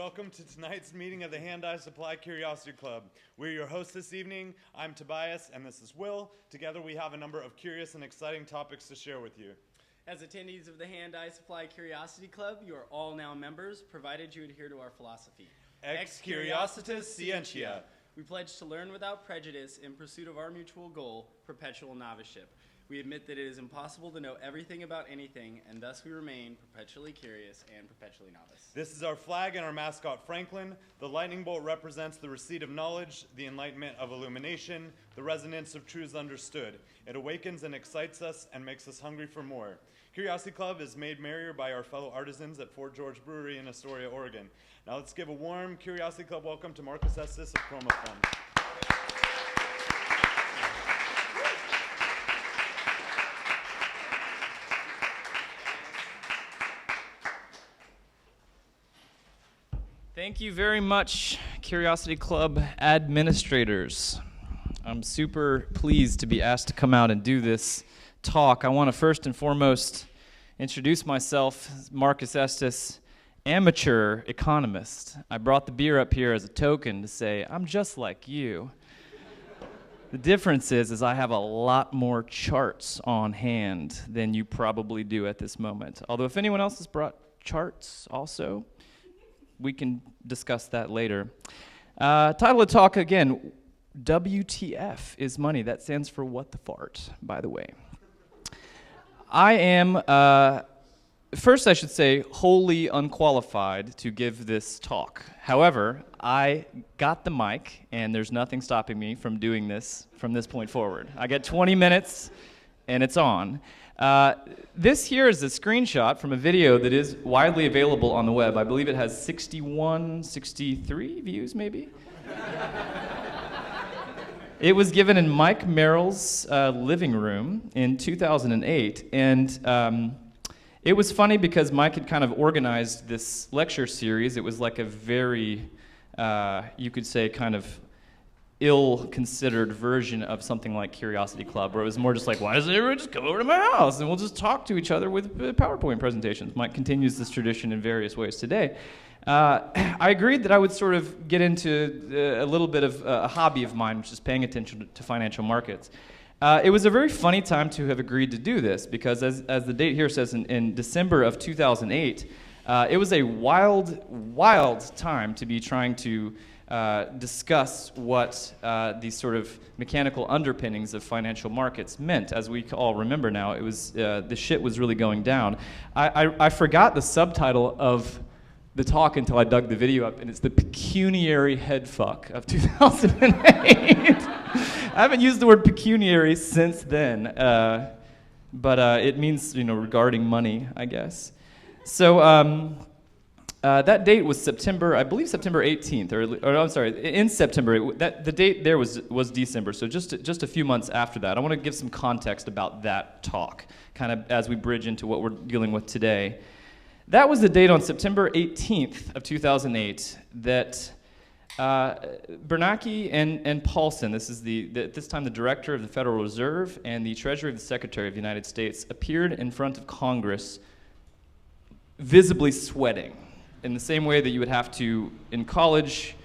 Welcome to tonight's meeting of the Hand-Eye Supply Curiosity Club. We're your hosts this evening. I'm Tobias, and this is Will. Together we have a number of curious and exciting topics to share with you. As attendees of the Hand-Eye Supply Curiosity Club, you are all now members, provided you adhere to our philosophy. Ex curiositas scientia. We pledge to learn without prejudice in pursuit of our mutual goal, perpetual noviceship. We admit that it is impossible to know everything about anything, and thus we remain perpetually curious and perpetually novice. This is our flag and our mascot, Franklin. The lightning bolt represents the receipt of knowledge, the enlightenment of illumination, the resonance of truths understood. It awakens and excites us and makes us hungry for more. Curiosity Club is made merrier by our fellow artisans at Fort George Brewery in Astoria, Oregon. Now let's give a warm Curiosity Club welcome to Marcus Estes of Chroma.Fund. Thank you very much, Curiosity Club administrators. I'm super pleased to be asked to come out and do this talk. I want to first and foremost introduce myself, Marcus Estes, amateur economist. I brought the beer up here as a token to say, I'm just like you. The difference is I have a lot more charts on hand than you probably do at this moment. Although if anyone else has brought charts also, we can discuss that later. Title of the talk, again, WTF is money. That stands for what the fart, by the way. I am, first I should say, wholly unqualified to give this talk. However, I got the mic, and there's nothing stopping me from doing this from this point forward. I get 20 minutes, and it's on. This here is a screenshot from a video that is widely available on the web. I believe it has 61, 63 views, maybe? It was given in Mike Merrill's living room in 2008, and it was funny because Mike had kind of organized this lecture series. It was like a very, you could say, kind of ill-considered version of something like Curiosity Club, where it was more just like, why doesn't everyone just come over to my house and we'll just talk to each other with PowerPoint presentations. Mike continues this tradition in various ways today. I agreed that I would sort of get into a little bit of a hobby of mine, which is paying attention to financial markets. It was a very funny time to have agreed to do this, because as the date here says, in December of 2008, it was a wild time to be trying to discuss what these sort of mechanical underpinnings of financial markets meant. As we all remember now, it was the shit was really going down. I forgot the subtitle of the talk until I dug the video up, and it's the pecuniary headfuck of 2008. I haven't used the word pecuniary since then, but it means, regarding money, I guess. So that date was September, I believe September 18th, or I'm sorry, in September. The date there was December, so just a few months after that. I want to give some context about that talk, kind of as we bridge into what we're dealing with today. That was the date on September 18th of 2008 that Bernanke and Paulson, this is at this time the director of the Federal Reserve and the Treasury of the Secretary of the United States, appeared in front of Congress visibly sweating, in the same way that you would have to in college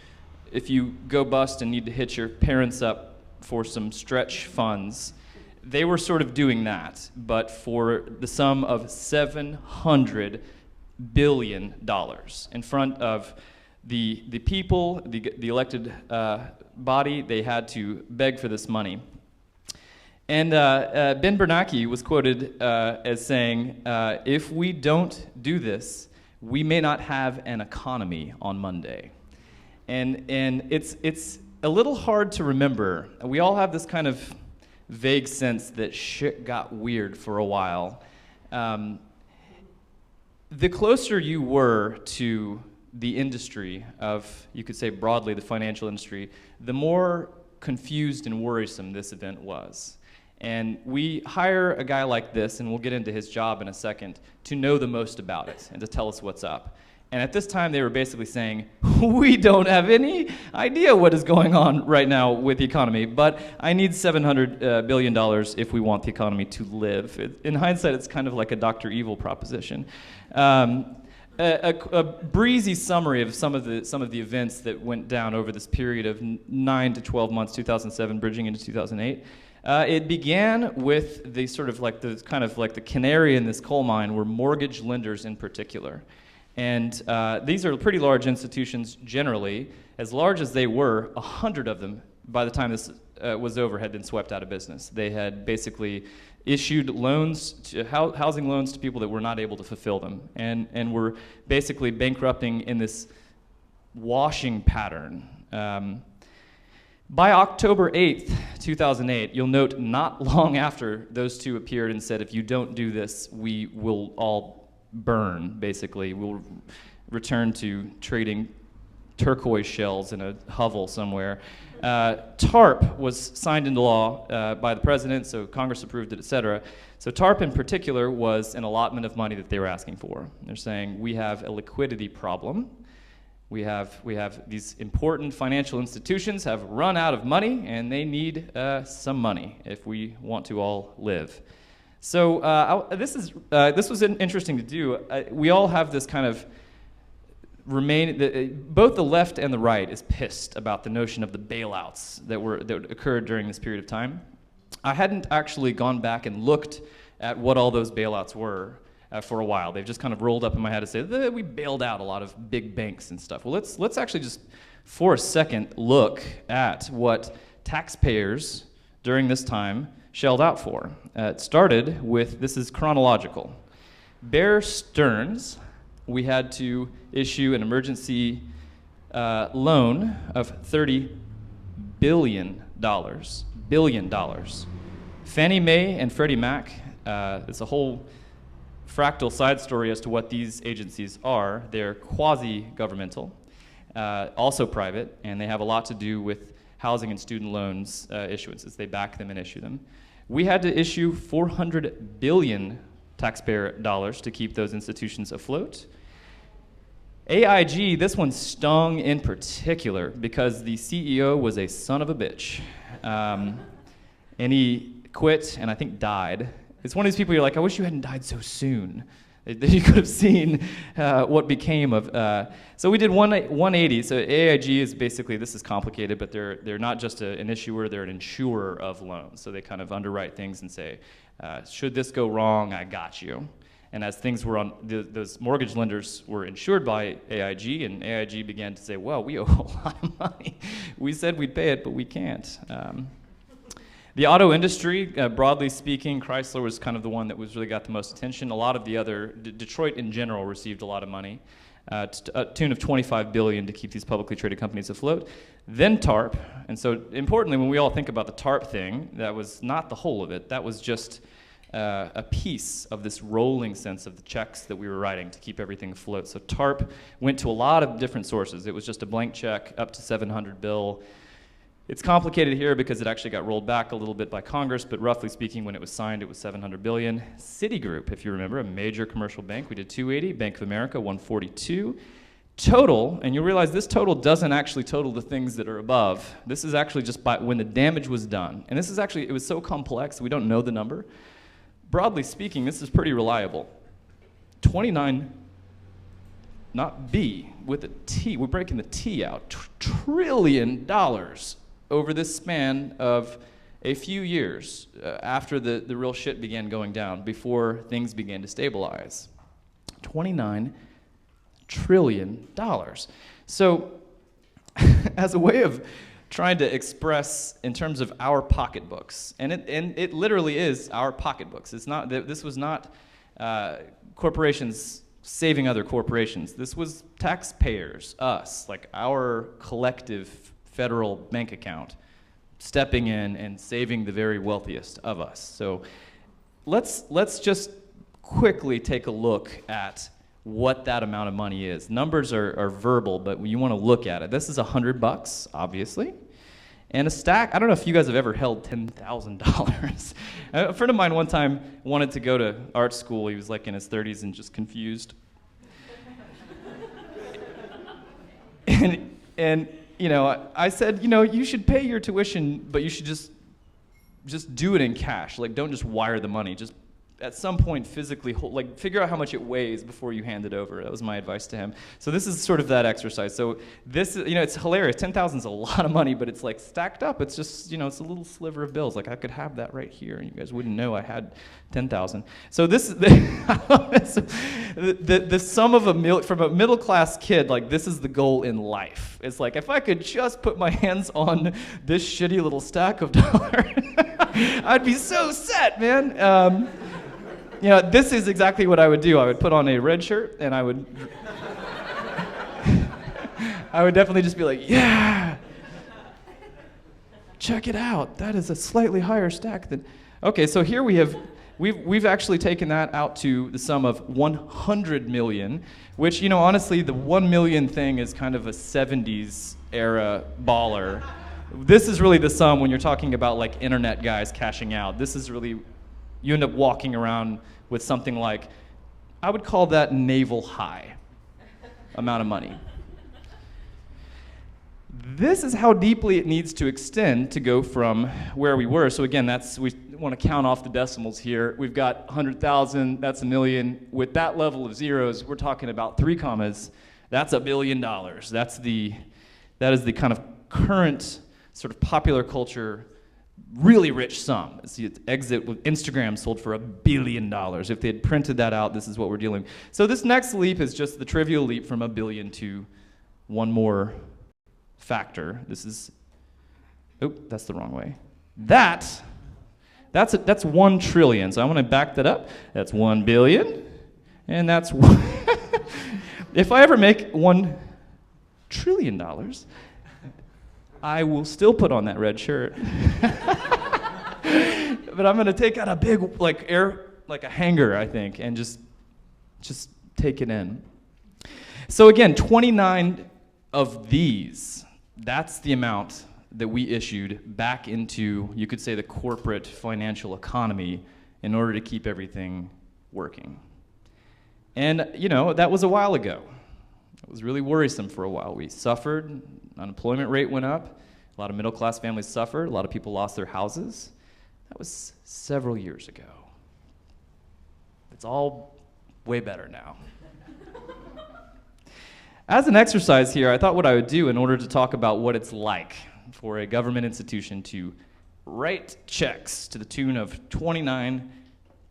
if you go bust and need to hit your parents up for some stretch funds. They were sort of doing that, but for the sum of $700 billion in front of the people, the elected body. They had to beg for this money. And Ben Bernanke was quoted as saying, if we don't do this, we may not have an economy on Monday. And it's a little hard to remember. We all have this kind of vague sense that shit got weird for a while. The closer you were to the industry of, you could say broadly, the financial industry, the more confused and worrisome this event was. And we hire a guy like this, and we'll get into his job in a second, to know the most about it and to tell us what's up. And at this time, they were basically saying, we don't have any idea what is going on right now with the economy, but I need $700 billion if we want the economy to live. In hindsight, it's kind of like a Dr. Evil proposition. a breezy summary of some of the events that went down over this period of 9 to 12 months, 2007, bridging into 2008. It began with the sort of like the canary in this coal mine were mortgage lenders in particular. And these are pretty large institutions generally. As large as they were, 100 of them, by the time this was over, had been swept out of business. They had basically issued loans, housing loans to people that were not able to fulfill them, and were basically bankrupting in this washing pattern. By October 8th, 2008, you'll note not long after those two appeared and said, if you don't do this, we will all burn, basically. We'll return to trading turquoise shells in a hovel somewhere. TARP was signed into law by the president, so Congress approved it, et cetera. So TARP in particular was an allotment of money that they were asking for. They're saying, we have a liquidity problem. We have these important financial institutions have run out of money, and they need some money if we want to all live. So this was interesting to do. We all have this kind of both the left and the right is pissed about the notion of the bailouts that occurred during this period of time. I hadn't actually gone back and looked at what all those bailouts were for a while. They've just kind of rolled up in my head to say, we bailed out a lot of big banks and stuff. Well, let's actually just, for a second, look at what taxpayers during this time shelled out for. It started with, this is chronological. Bear Stearns, we had to issue an emergency loan of $30 billion. Fannie Mae and Freddie Mac, it's a whole fractal side story as to what these agencies are. They're quasi-governmental, also private, and they have a lot to do with housing and student loans issuances. They back them and issue them. We had to issue $400 billion taxpayer dollars to keep those institutions afloat. AIG, this one stung in particular because the CEO was a son of a bitch. And he quit and I think died. It's one of these people you're like, I wish you hadn't died so soon. You could have seen what became of. So we did 180. So AIG is basically, this is complicated, but they're not just an issuer, they're an insurer of loans. So they kind of underwrite things and say, should this go wrong, I got you. And as things were on, those mortgage lenders were insured by AIG, and AIG began to say, well, we owe a lot of money. We said we'd pay it, but we can't. The auto industry, broadly speaking, Chrysler was kind of the one that really got the most attention. A lot of the other, Detroit in general received a lot of money, to a tune of $25 billion to keep these publicly traded companies afloat. Then TARP, and so importantly, when we all think about the TARP thing, that was not the whole of it. That was just a piece of this rolling sense of the checks that we were writing to keep everything afloat. So TARP went to a lot of different sources. It was just a blank check up to $700 billion. It's complicated here because it actually got rolled back a little bit by Congress, but roughly speaking, when it was signed, it was $700 billion. Citigroup, if you remember, a major commercial bank, we did 280. Bank of America, 142. Total, and you'll realize this total doesn't actually total the things that are above. This is actually just by when the damage was done. And this is actually, it was so complex, we don't know the number. Broadly speaking, this is pretty reliable. 29, not B, with a T, we're breaking the T out, trillion dollars over this span of a few years after the real shit began going down, before things began to stabilize. $29 trillion. So as a way of trying to express in terms of our pocketbooks, and it literally is our pocketbooks. It's not, this was not corporations saving other corporations. This was taxpayers, us, like our collective federal bank account, stepping in and saving the very wealthiest of us. So let's just quickly take a look at what that amount of money is. Numbers are verbal, but you want to look at it. This is $100, obviously. And a stack, I don't know if you guys have ever held $10,000. A friend of mine one time wanted to go to art school. He was like in his 30s and just confused. and you know, I said, you know, you should pay your tuition, but you should just do it in cash. Like, don't just wire the money. Just at some point physically figure out how much it weighs before you hand it over. That was my advice to him. So this is sort of that exercise. So this is, it's hilarious. 10,000 is a lot of money, but it's like stacked up. It's just, it's a little sliver of bills. Like I could have that right here, and you guys wouldn't know I had 10,000. So this is the sum of from a middle class kid. Like this is the goal in life. It's like if I could just put my hands on this shitty little stack of dollars, I'd be so set, man. This is exactly what I would do. I would put on a red shirt, and I would definitely just be like, yeah, check it out. That is a slightly higher stack than. Okay, so here we've actually taken that out to the sum of 100 million, which honestly the 1 million thing is kind of a 70s era baller. This is really the sum when you're talking about like internet guys cashing out. This is really. You end up walking around with something like, I would call that navel high amount of money. This is how deeply it needs to extend to go from where we were. So again, we want to count off the decimals here. We've got 100,000, that's a million. With that level of zeros, we're talking about 3 commas. That's $1 billion. That is the kind of current sort of popular culture really rich sum. See, its exit with Instagram sold for $1 billion. If they had printed that out, this is what we're dealing with. So this next leap is just the trivial leap from $1 billion to one more factor. This is, that's the wrong way. That's 1 trillion. So I'm going to back that up. That's 1 billion, and that's one. If I ever make $1 trillion, I will still put on that red shirt. But I'm gonna take out a big like a hanger, I think, and just take it in. So again, 29 of these, that's the amount that we issued back into, you could say, the corporate financial economy in order to keep everything working. And that was a while ago. It was really worrisome for a while. We suffered. Unemployment rate went up. A lot of middle-class families suffered. A lot of people lost their houses. That was several years ago. It's all way better now. As an exercise here, I thought what I would do in order to talk about what it's like for a government institution to write checks to the tune of $29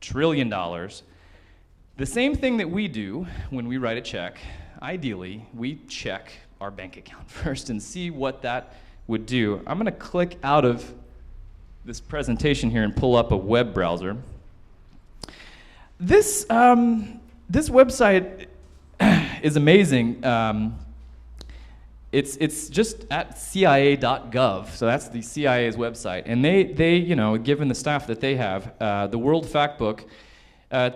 trillion, the same thing that we do when we write a check, ideally, we check our bank account first and see what that would do. I'm going to click out of this presentation here and pull up a web browser. This website is amazing. It's just at CIA.gov, so that's the CIA's website. And they given the staff that they have, the World Factbook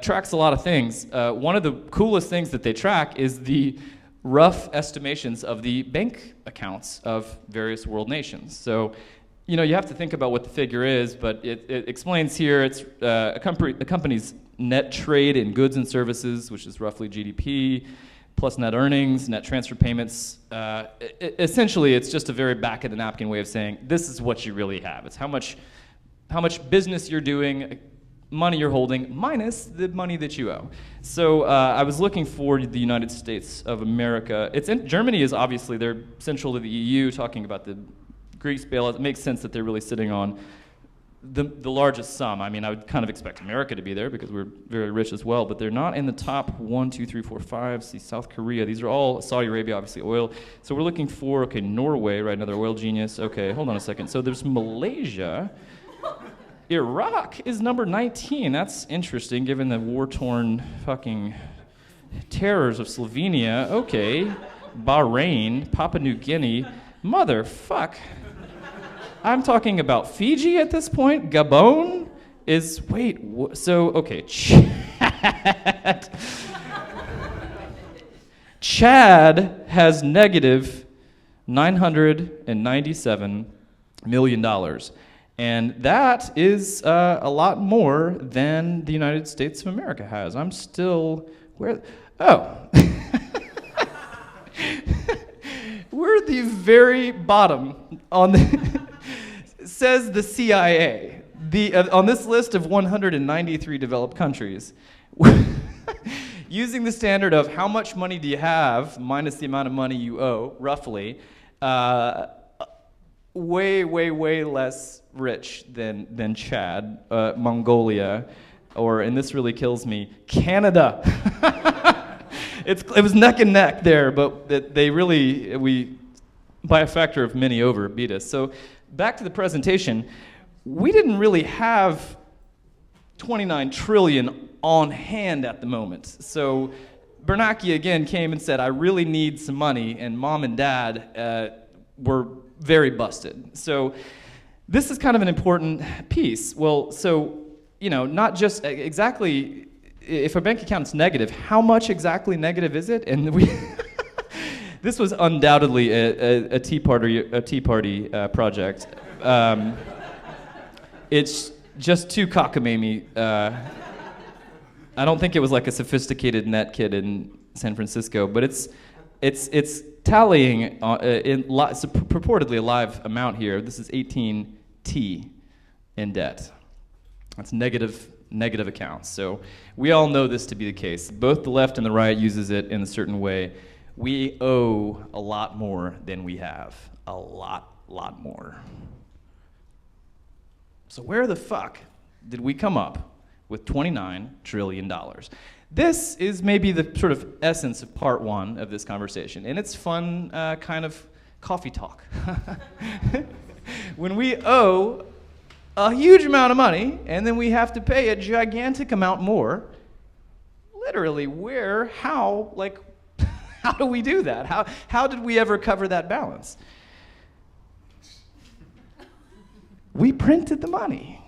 tracks a lot of things. One of the coolest things that they track is the rough estimations of the bank accounts of various world nations. So, you have to think about what the figure is, but it explains here it's a company's net trade in goods and services, which is roughly GDP, plus net earnings, net transfer payments. Essentially, it's just a very back-of-the-napkin way of saying this is what you really have. It's how much business you're doing, money you're holding, minus the money that you owe. So I was looking for the United States of America. Germany is obviously, they're central to the EU, talking about the Greece bailout. It makes sense that they're really sitting on the largest sum. I mean, I would kind of expect America to be there because we're very rich as well, but they're not in the top 1, 2, 3, 4, 5. See, South Korea. These are all Saudi Arabia, obviously oil. So we're looking for, Norway, right, another oil genius. Okay, hold on a second. So there's Malaysia. Iraq is number 19. That's interesting, given the war-torn fucking terrors of Slovenia. Okay. Bahrain, Papua New Guinea. Motherfuck. I'm talking about Fiji at this point. Gabon is, okay, Chad. Chad has negative $997 million. And that is a lot more than the United States of America has. I'm still, we're the very bottom on the, says the CIA. On this list of 193 developed countries, using the standard of how much money do you have minus the amount of money you owe, roughly, way less rich than Chad, Mongolia, or, and this really kills me, Canada. It was neck and neck there, but we, by a factor of many over, beat us. So back to the presentation, we didn't really have 29 trillion on hand at the moment. So Bernanke again came and said, I really need some money, and mom and dad were very busted. So this is kind of an important piece. Well, so, not just exactly, if a bank account is negative, how much exactly negative is it? And this was undoubtedly a Tea Party project. It's just too cockamamie. I don't think it was like a sophisticated net kid in San Francisco, but it's tallying it's purportedly a live amount here. This is 18 T in debt. That's negative accounts. So we all know this to be the case. Both the left and the right uses it in a certain way. We owe a lot more than we have. A lot more. So where the fuck did we come up with $29 trillion? This is maybe the sort of essence of part one of this conversation, and it's fun kind of coffee talk. When we owe a huge amount of money, and then we have to pay a gigantic amount more, literally how do we do that? How did we ever cover that balance? We printed the money.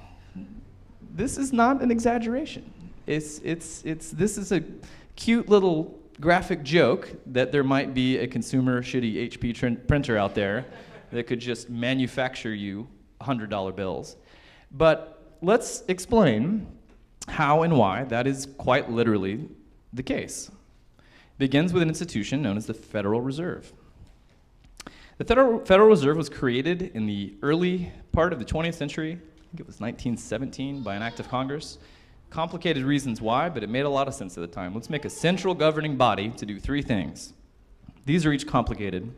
This is not an exaggeration. This is a cute little graphic joke that there might be a consumer shitty HP printer out there that could just manufacture you $100 bills. But let's explain how and why that is quite literally the case. It begins with an institution known as the Federal Reserve. The Federal Reserve was created in the early part of the 20th century. I think it was 1917 by an act of Congress. Complicated reasons why, but it made a lot of sense at the time. Let's make a central governing body to do three things. These are each complicated.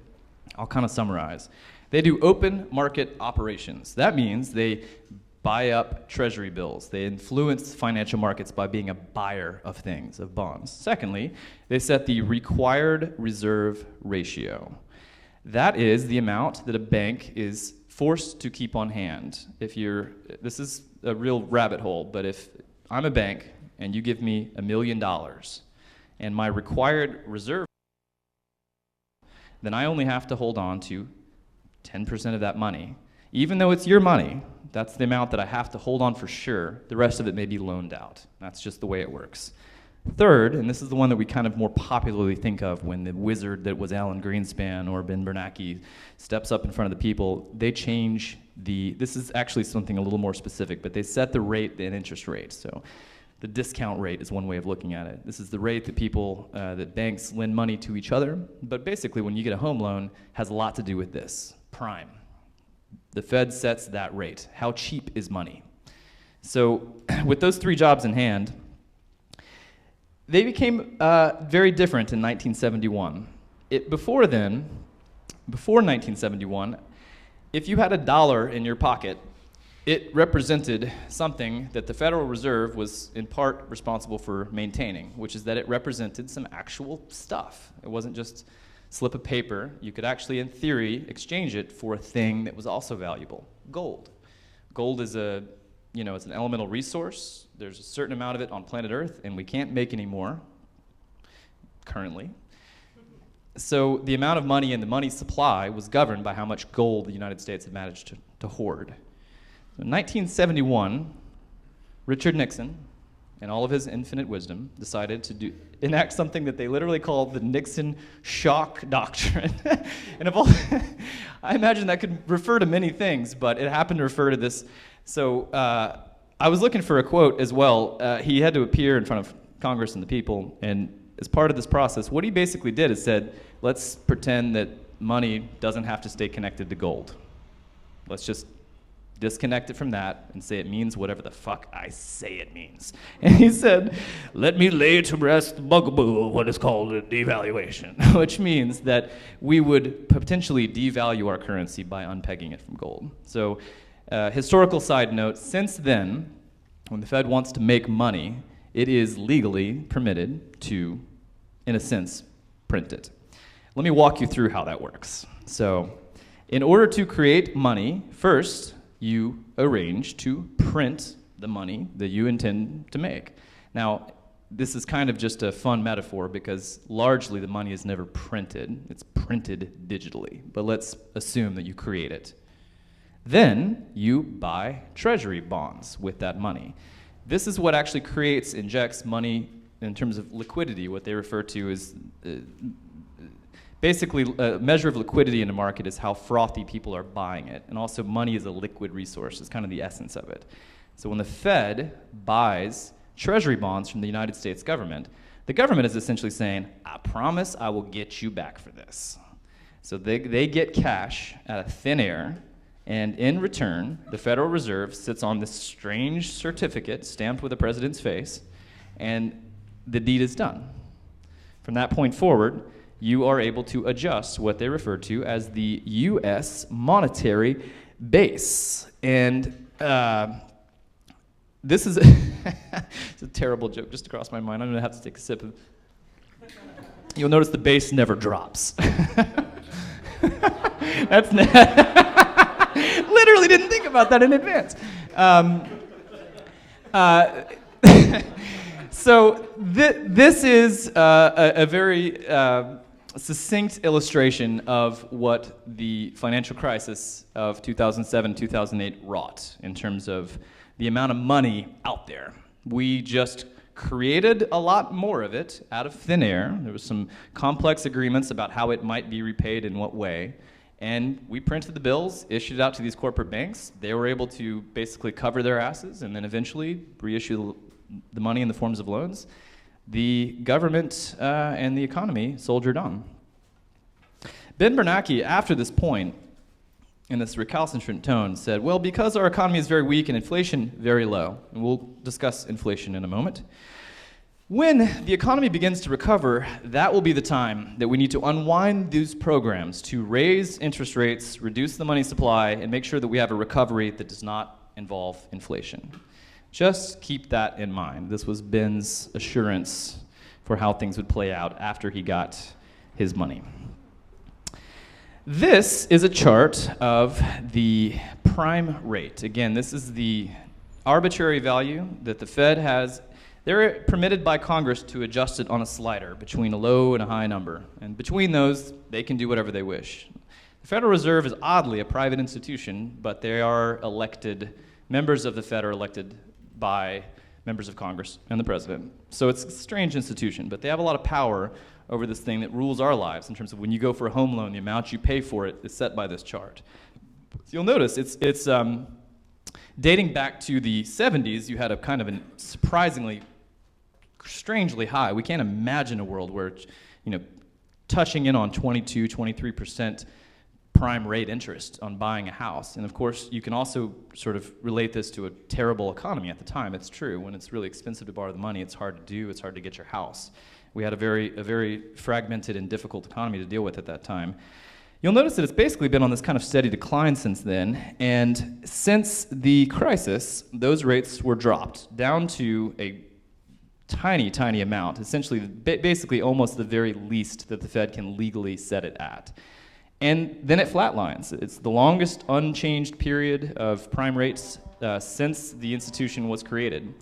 I'll kind of summarize. They do open market operations. That means they buy up treasury bills. They influence financial markets by being a buyer of things, of bonds. Secondly, they set the required reserve ratio. That is the amount that a bank is forced to keep on hand. This is a real rabbit hole, but if I'm a bank and you give me $1 million and my required reserve, then I only have to hold on to 10% of that money. Even though it's your money, that's the amount that I have to hold on for sure. The rest of it may be loaned out. That's just the way it works. Third, and this is the one that we kind of more popularly think of when the wizard that was Alan Greenspan or Ben Bernanke steps up in front of the people, they change this is actually something a little more specific, but they set the rate and interest rate. So the discount rate is one way of looking at it. This is the rate that that banks lend money to each other, but basically when you get a home loan, has a lot to do with this, prime. The Fed sets that rate. How cheap is money? So with those three jobs in hand, they became very different in 1971. Before 1971, if you had $1 in your pocket, it represented something that the Federal Reserve was in part responsible for maintaining, which is that it represented some actual stuff. It wasn't just slip of paper. You could actually, in theory, exchange it for a thing that was also valuable, gold. Gold is it's an elemental resource. There's a certain amount of it on planet Earth, and we can't make any more currently. So the amount of money and the money supply was governed by how much gold the United States had managed to hoard. So in 1971, Richard Nixon, in all of his infinite wisdom, decided to enact something that they literally called the Nixon Shock Doctrine. And I imagine that could refer to many things, but it happened to refer to this. So I was looking for a quote as well. He had to appear in front of Congress and the people, and as part of this process, what he basically did is said, let's pretend that money doesn't have to stay connected to gold. Let's just disconnect it from that, and say it means whatever the fuck I say it means. And he said, let me lay to rest the bugaboo of what is called a devaluation, which means that we would potentially devalue our currency by unpegging it from gold. So, historical side note, since then, when the Fed wants to make money, it is legally permitted to, in a sense, print it. Let me walk you through how that works. So, in order to create money, first, you arrange to print the money that you intend to make. Now, this is kind of just a fun metaphor because largely the money is never printed. It's printed digitally, but let's assume that you create it. Then you buy treasury bonds with that money. This is what actually injects money in terms of liquidity. What they refer to as basically, a measure of liquidity in a market is how frothy people are buying it. And also, money is a liquid resource. It's kind of the essence of it. So when the Fed buys treasury bonds from the United States government, the government is essentially saying, I promise I will get you back for this. So they get cash out of thin air, and in return, the Federal Reserve sits on this strange certificate stamped with the president's face, and the deed is done. From that point forward, you are able to adjust what they refer to as the U.S. monetary base. And this is it's a terrible joke just across my mind. I'm going to have to take a sip of You'll notice the base never drops. That's literally didn't think about that in advance. So this is a very succinct illustration of what the financial crisis of 2007-2008 wrought in terms of the amount of money out there. We just created a lot more of it out of thin air. There was some complex agreements about how it might be repaid in what way. And we printed the bills, issued it out to these corporate banks. They were able to basically cover their asses and then eventually reissue the money in the forms of loans. The government and the economy soldiered on. Ben Bernanke, after this point, in this recalcitrant tone, said, well, because our economy is very weak and inflation very low, and we'll discuss inflation in a moment, when the economy begins to recover, that will be the time that we need to unwind these programs to raise interest rates, reduce the money supply, and make sure that we have a recovery that does not involve inflation. Just keep that in mind. This was Ben's assurance for how things would play out after he got his money. This is a chart of the prime rate. Again, this is the arbitrary value that the Fed has. They're permitted by Congress to adjust it on a slider between a low and a high number. And between those, they can do whatever they wish. The Federal Reserve is oddly a private institution, but they are elected, members of the Fed are elected by members of Congress and the president. So it's a strange institution, but they have a lot of power over this thing that rules our lives in terms of when you go for a home loan, the amount you pay for it is set by this chart. So you'll notice it's dating back to the 70s, you had a kind of a surprisingly, strangely high. We can't imagine a world where, touching in on 22, 23% prime rate interest on buying a house. And of course, you can also sort of relate this to a terrible economy at the time. It's true. When it's really expensive to borrow the money, it's hard to do. It's hard to get your house. We had a very fragmented and difficult economy to deal with at that time. You'll notice that it's basically been on this kind of steady decline since then, and since the crisis, those rates were dropped down to a tiny amount, essentially basically almost the very least that the Fed can legally set it at. And then it flatlines. It's the longest unchanged period of prime rates since the institution was created.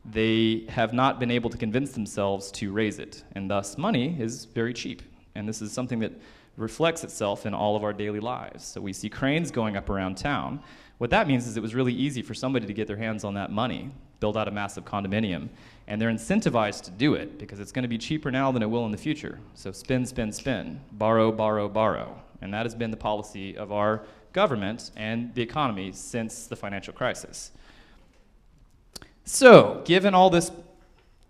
They have not been able to convince themselves to raise it, and thus money is very cheap. And this is something that reflects itself in all of our daily lives. So we see cranes going up around town. What that means is it was really easy for somebody to get their hands on that money, build out a massive condominium, and they're incentivized to do it because it's going to be cheaper now than it will in the future. So spend, borrow, borrow. And that has been the policy of our government and the economy since the financial crisis. So, given all this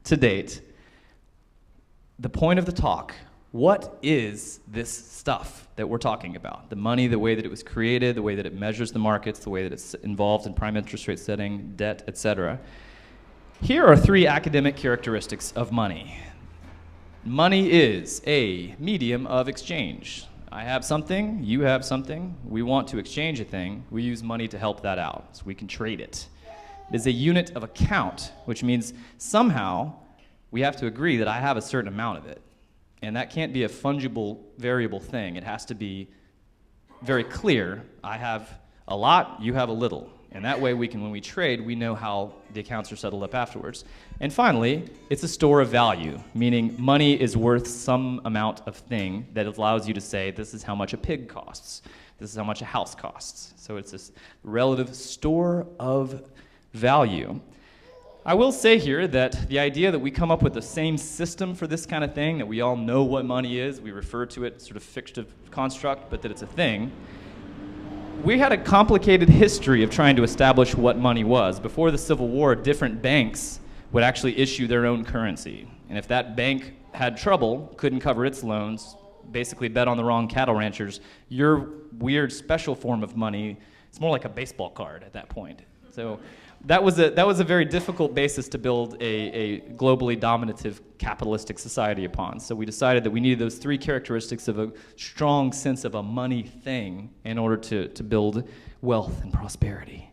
to date, the point of the talk what is this stuff that we're talking about? The money, the way that it was created, the way that it measures the markets, the way that it's involved in prime interest rate setting, debt, etc. Here are 3 academic characteristics of money. Money is a medium of exchange. I have something, you have something, we want to exchange a thing, we use money to help that out, so we can trade it. It is a unit of account, which means somehow we have to agree that I have a certain amount of it. And that can't be a fungible, variable thing. It has to be very clear. I have a lot, you have a little. And that way we can, when we trade, we know how the accounts are settled up afterwards. And finally, it's a store of value, meaning money is worth some amount of thing that allows you to say, this is how much a pig costs. This is how much a house costs. So it's this relative store of value. I will say here that the idea that we come up with the same system for this kind of thing, that we all know what money is, we refer to it sort of fictive construct, but that it's a thing. We had a complicated history of trying to establish what money was. Before the Civil War, different banks would actually issue their own currency. And if that bank had trouble, couldn't cover its loans, basically bet on the wrong cattle ranchers, your weird special form of money, it's more like a baseball card at that point. So that was a very difficult basis to build a globally dominative capitalistic society upon. So we decided that we needed those 3 characteristics of a strong sense of a money thing in order to build wealth and prosperity.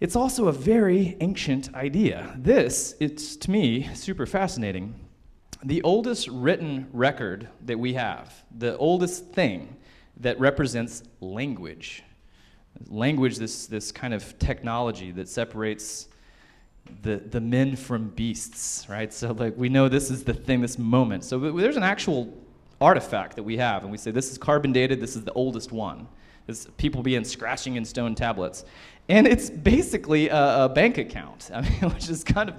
It's also a very ancient idea. This, it's to me super fascinating. The oldest written record that we have, the oldest thing that represents language, this kind of technology that separates the men from beasts, right? So like we know this is the thing, this moment. So there's an actual artifact that we have, and we say this is carbon dated, this is the oldest one. This people being scratching in stone tablets. And it's basically a bank account, I mean, which is kind of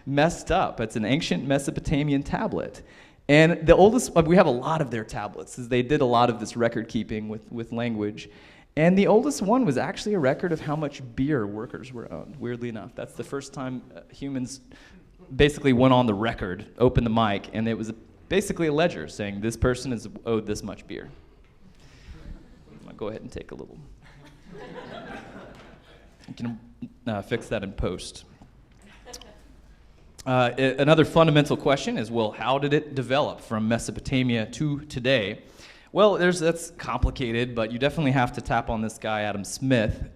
messed up. It's an ancient Mesopotamian tablet. And the oldest, we have a lot of their tablets, as they did a lot of this record keeping with language. And the oldest one was actually a record of how much beer workers were owned, weirdly enough. That's the first time humans basically went on the record, opened the mic, and it was basically a ledger saying this person is owed this much beer. I'll go ahead and take a little. You can fix that in post. Another fundamental question is, well, how did it develop from Mesopotamia to today? Well, that's complicated, but you definitely have to tap on this guy, Adam Smith,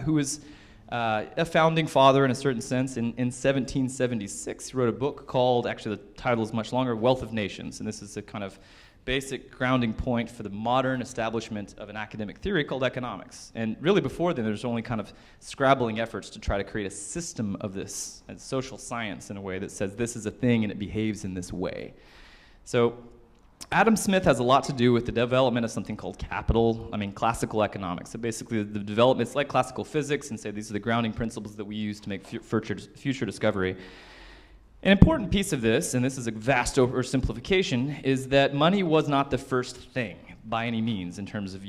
who is a founding father in a certain sense. In 1776, he wrote a book called, actually the title is much longer, Wealth of Nations, and this is a kind of basic grounding point for the modern establishment of an academic theory called economics. And really before then, there's only kind of scrabbling efforts to try to create a system of this, as social science in a way that says this is a thing and it behaves in this way. So Adam Smith has a lot to do with the development of something called classical economics. So basically the development, it's like classical physics, and say these are the grounding principles that we use to make future discovery. An important piece of this, and this is a vast oversimplification, is that money was not the first thing by any means in terms of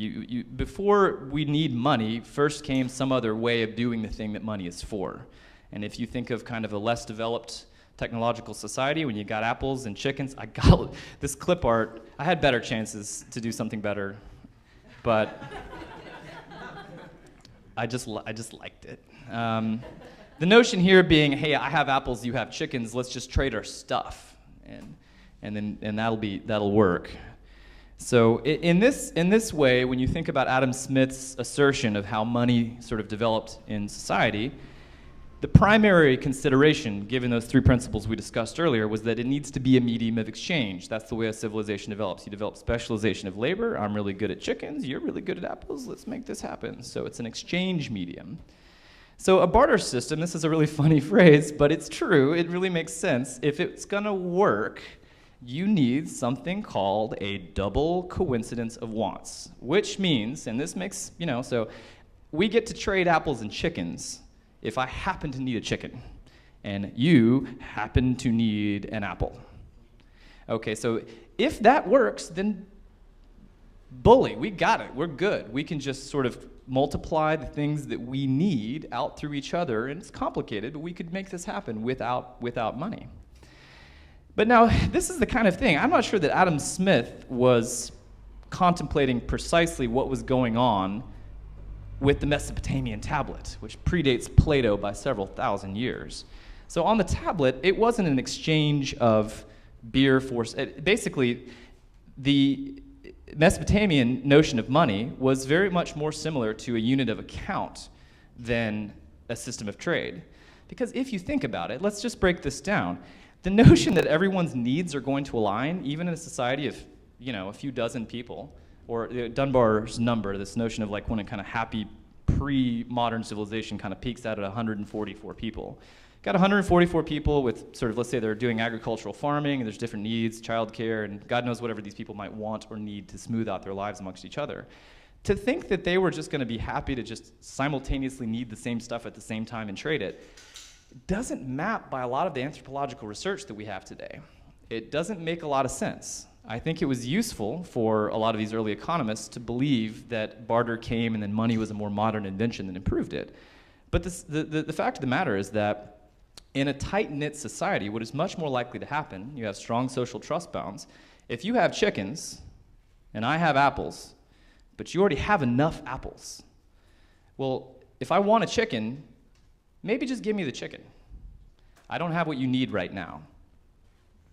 before we need money, first came some other way of doing the thing that money is for. And if you think of kind of a less developed technological society, when you got apples and chickens, I got this clip art. I had better chances to do something better, but I just liked it. The notion here being, hey, I have apples, you have chickens, let's just trade our stuff, and that'll work. So in this way, when you think about Adam Smith's assertion of how money sort of developed in society, the primary consideration, given those 3 principles we discussed earlier, was that it needs to be a medium of exchange. That's the way a civilization develops. You develop specialization of labor. I'm really good at chickens. You're really good at apples. Let's make this happen. So it's an exchange medium. So a barter system, this is a really funny phrase, but it's true. It really makes sense. If it's going to work, you need something called a double coincidence of wants, which means, and this makes, so we get to trade apples and chickens if I happen to need a chicken, and you happen to need an apple. Okay, so if that works, then bully, we got it, we're good. We can just sort of multiply the things that we need out through each other, and it's complicated, but we could make this happen without money. But now, this is the kind of thing, I'm not sure that Adam Smith was contemplating precisely what was going on with the Mesopotamian tablet, which predates Plato by several thousand years. So on the tablet, it wasn't an exchange of beer for... Basically, the Mesopotamian notion of money was very much more similar to a unit of account than a system of trade. Because if you think about it, let's just break this down. The notion that everyone's needs are going to align, even in a society of, a few dozen people, or Dunbar's number, this notion of like when a kind of happy pre-modern civilization kind of peaks out at 144 people. Got 144 people with sort of, let's say they're doing agricultural farming, and there's different needs, childcare, and God knows whatever these people might want or need to smooth out their lives amongst each other. To think that they were just going to be happy to just simultaneously need the same stuff at the same time and trade it doesn't map by a lot of the anthropological research that we have today. It doesn't make a lot of sense. I think it was useful for a lot of these early economists to believe that barter came and then money was a more modern invention that improved it. But the fact of the matter is that in a tight-knit society, what is much more likely to happen, you have strong social trust bounds. If you have chickens and I have apples, but you already have enough apples, well, if I want a chicken, maybe just give me the chicken. I don't have what you need right now.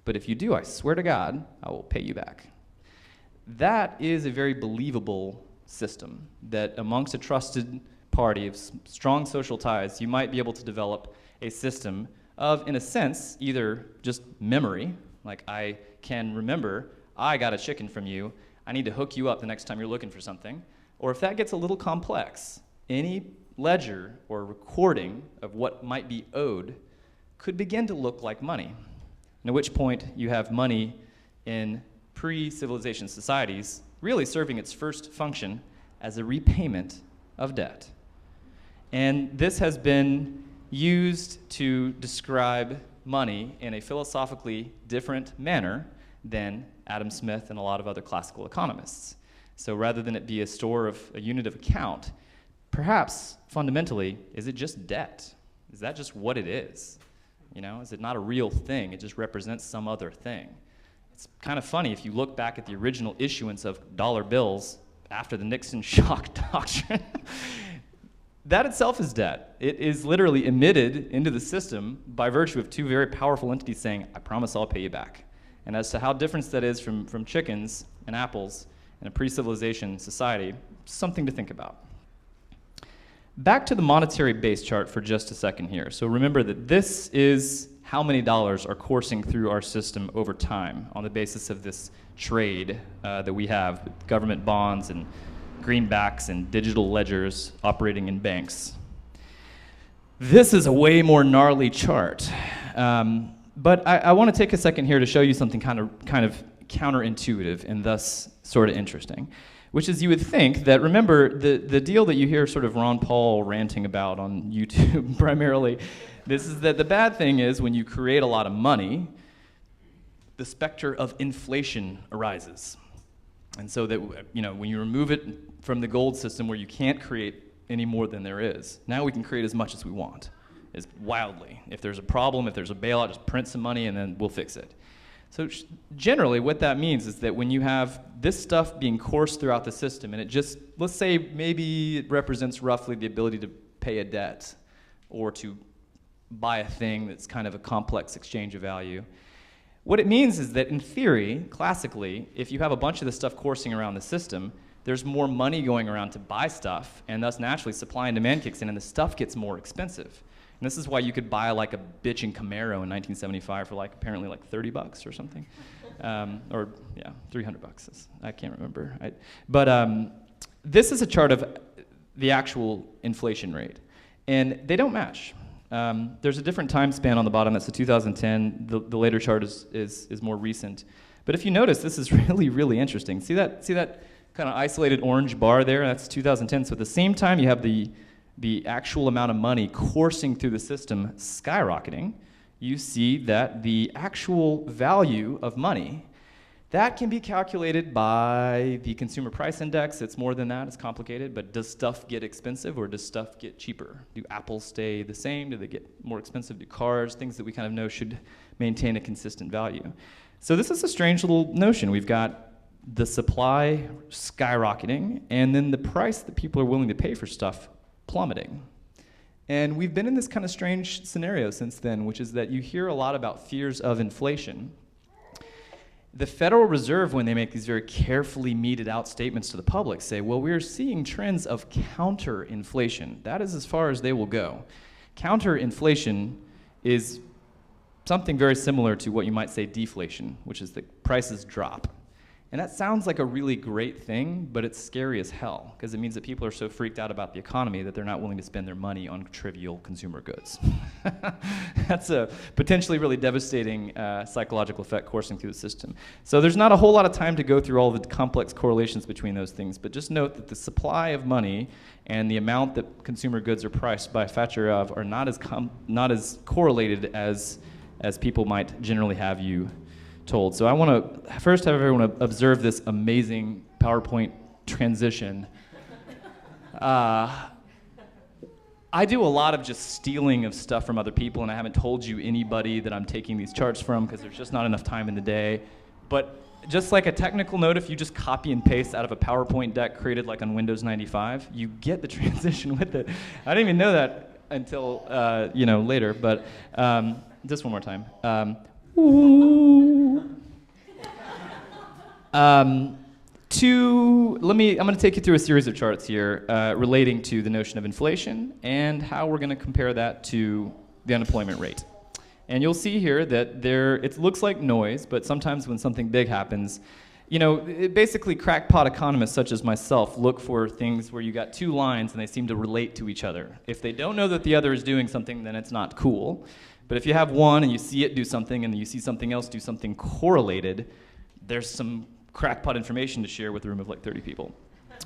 But if you do, I swear to God, I will pay you back. That is a very believable system, that amongst a trusted party of strong social ties, you might be able to develop a system of, in a sense, either just memory, like I can remember, I got a chicken from you, I need to hook you up the next time you're looking for something, or if that gets a little complex, any ledger or recording of what might be owed could begin to look like money. And at which point you have money in pre-civilization societies really serving its first function as a repayment of debt. And this has been used to describe money in a philosophically different manner than Adam Smith and a lot of other classical economists. So rather than it be a store of a unit of account, perhaps fundamentally, is it just debt? Is that just what it is? Is it not a real thing? It just represents some other thing. It's kind of funny if you look back at the original issuance of dollar bills after the Nixon shock doctrine. That itself is debt. It is literally emitted into the system by virtue of two very powerful entities saying, I promise I'll pay you back. And as to how different that is from chickens and apples in a pre-civilization society, something to think about. Back to the monetary base chart for just a second here. So remember that this is how many dollars are coursing through our system over time on the basis of this trade that we have with government bonds and greenbacks and digital ledgers operating in banks. This is a way more gnarly chart. But I want to take a second here to show you something kind of counterintuitive and thus sort of interesting, which is you would think that, remember, the deal that you hear sort of Ron Paul ranting about on YouTube primarily, this is that the bad thing is when you create a lot of money, the specter of inflation arises. And so that, when you remove it from the gold system where you can't create any more than there is, now we can create as much as we want, is wildly. If there's a problem, if there's a bailout, just print some money and then we'll fix it. So generally what that means is that when you have this stuff being coursed throughout the system and it just, let's say maybe it represents roughly the ability to pay a debt or to buy a thing that's kind of a complex exchange of value. What it means is that in theory, classically, if you have a bunch of this stuff coursing around the system, there's more money going around to buy stuff, and thus naturally supply and demand kicks in and the stuff gets more expensive. And this is why you could buy like a bitchin' Camaro in 1975 for apparently $30 or something. Or yeah, $300. I can't remember. But this is a chart of the actual inflation rate. And they don't match. There's a different time span on the bottom. That's the 2010. The later chart is more recent. But if you notice, this is really, really interesting. See that kind of isolated orange bar there? That's 2010. So at the same time, you have the actual amount of money coursing through the system skyrocketing. You see that the actual value of money That can be calculated by the consumer price index. It's more than that, it's complicated, but does stuff get expensive or does stuff get cheaper? Do apples stay the same? Do they get more expensive? Do cars, things that we kind of know should maintain a consistent value? So this is a strange little notion. We've got the supply skyrocketing and then the price that people are willing to pay for stuff plummeting. And we've been in this kind of strange scenario since then, which is that you hear a lot about fears of inflation. The Federal Reserve, when they make these very carefully meted out statements to the public, say, well, we're seeing trends of counterinflation. That is as far as they will go. Counterinflation is something very similar to what you might say deflation, which is that prices drop. And that sounds like a really great thing, but it's scary as hell, because it means that people are so freaked out about the economy that they're not willing to spend their money on trivial consumer goods. That's a potentially really devastating psychological effect coursing through the system. So there's not a whole lot of time to go through all the complex correlations between those things, but just note that the supply of money and the amount that consumer goods are priced by a factor of are not as correlated as people might generally have you told. So I want to first have everyone observe this amazing PowerPoint transition. I do a lot of just stealing of stuff from other people, and I haven't told you anybody that I'm taking these charts from because there's just not enough time in the day. But just like a technical note, if you just copy and paste out of a PowerPoint deck created like on Windows 95, you get the transition with it. I didn't even know that until later, but just one more time. I'm going to take you through a series of charts here relating to the notion of inflation and how we're going to compare that to the unemployment rate. And you'll see here that it looks like noise, but sometimes when something big happens, basically crackpot economists such as myself look for things where you got two lines and they seem to relate to each other. If they don't know that the other is doing something, then it's not cool. But if you have one and you see it do something and you see something else do something correlated, there's some crackpot information to share with a room of like 30 people.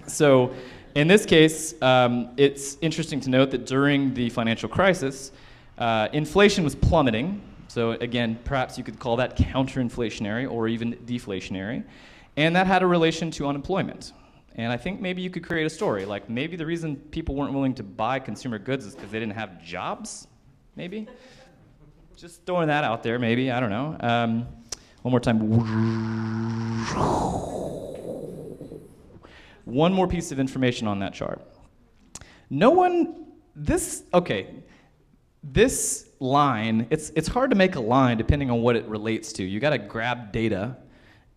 So in this case, it's interesting to note that during the financial crisis, inflation was plummeting. So again, perhaps you could call that counterinflationary or even deflationary. And that had a relation to unemployment. And I think maybe you could create a story. Like maybe the reason people weren't willing to buy consumer goods is because they didn't have jobs, maybe? Just throwing that out there, maybe, I don't know. One more time. One more piece of information on that chart. This line, it's hard to make a line depending on what it relates to. You gotta grab data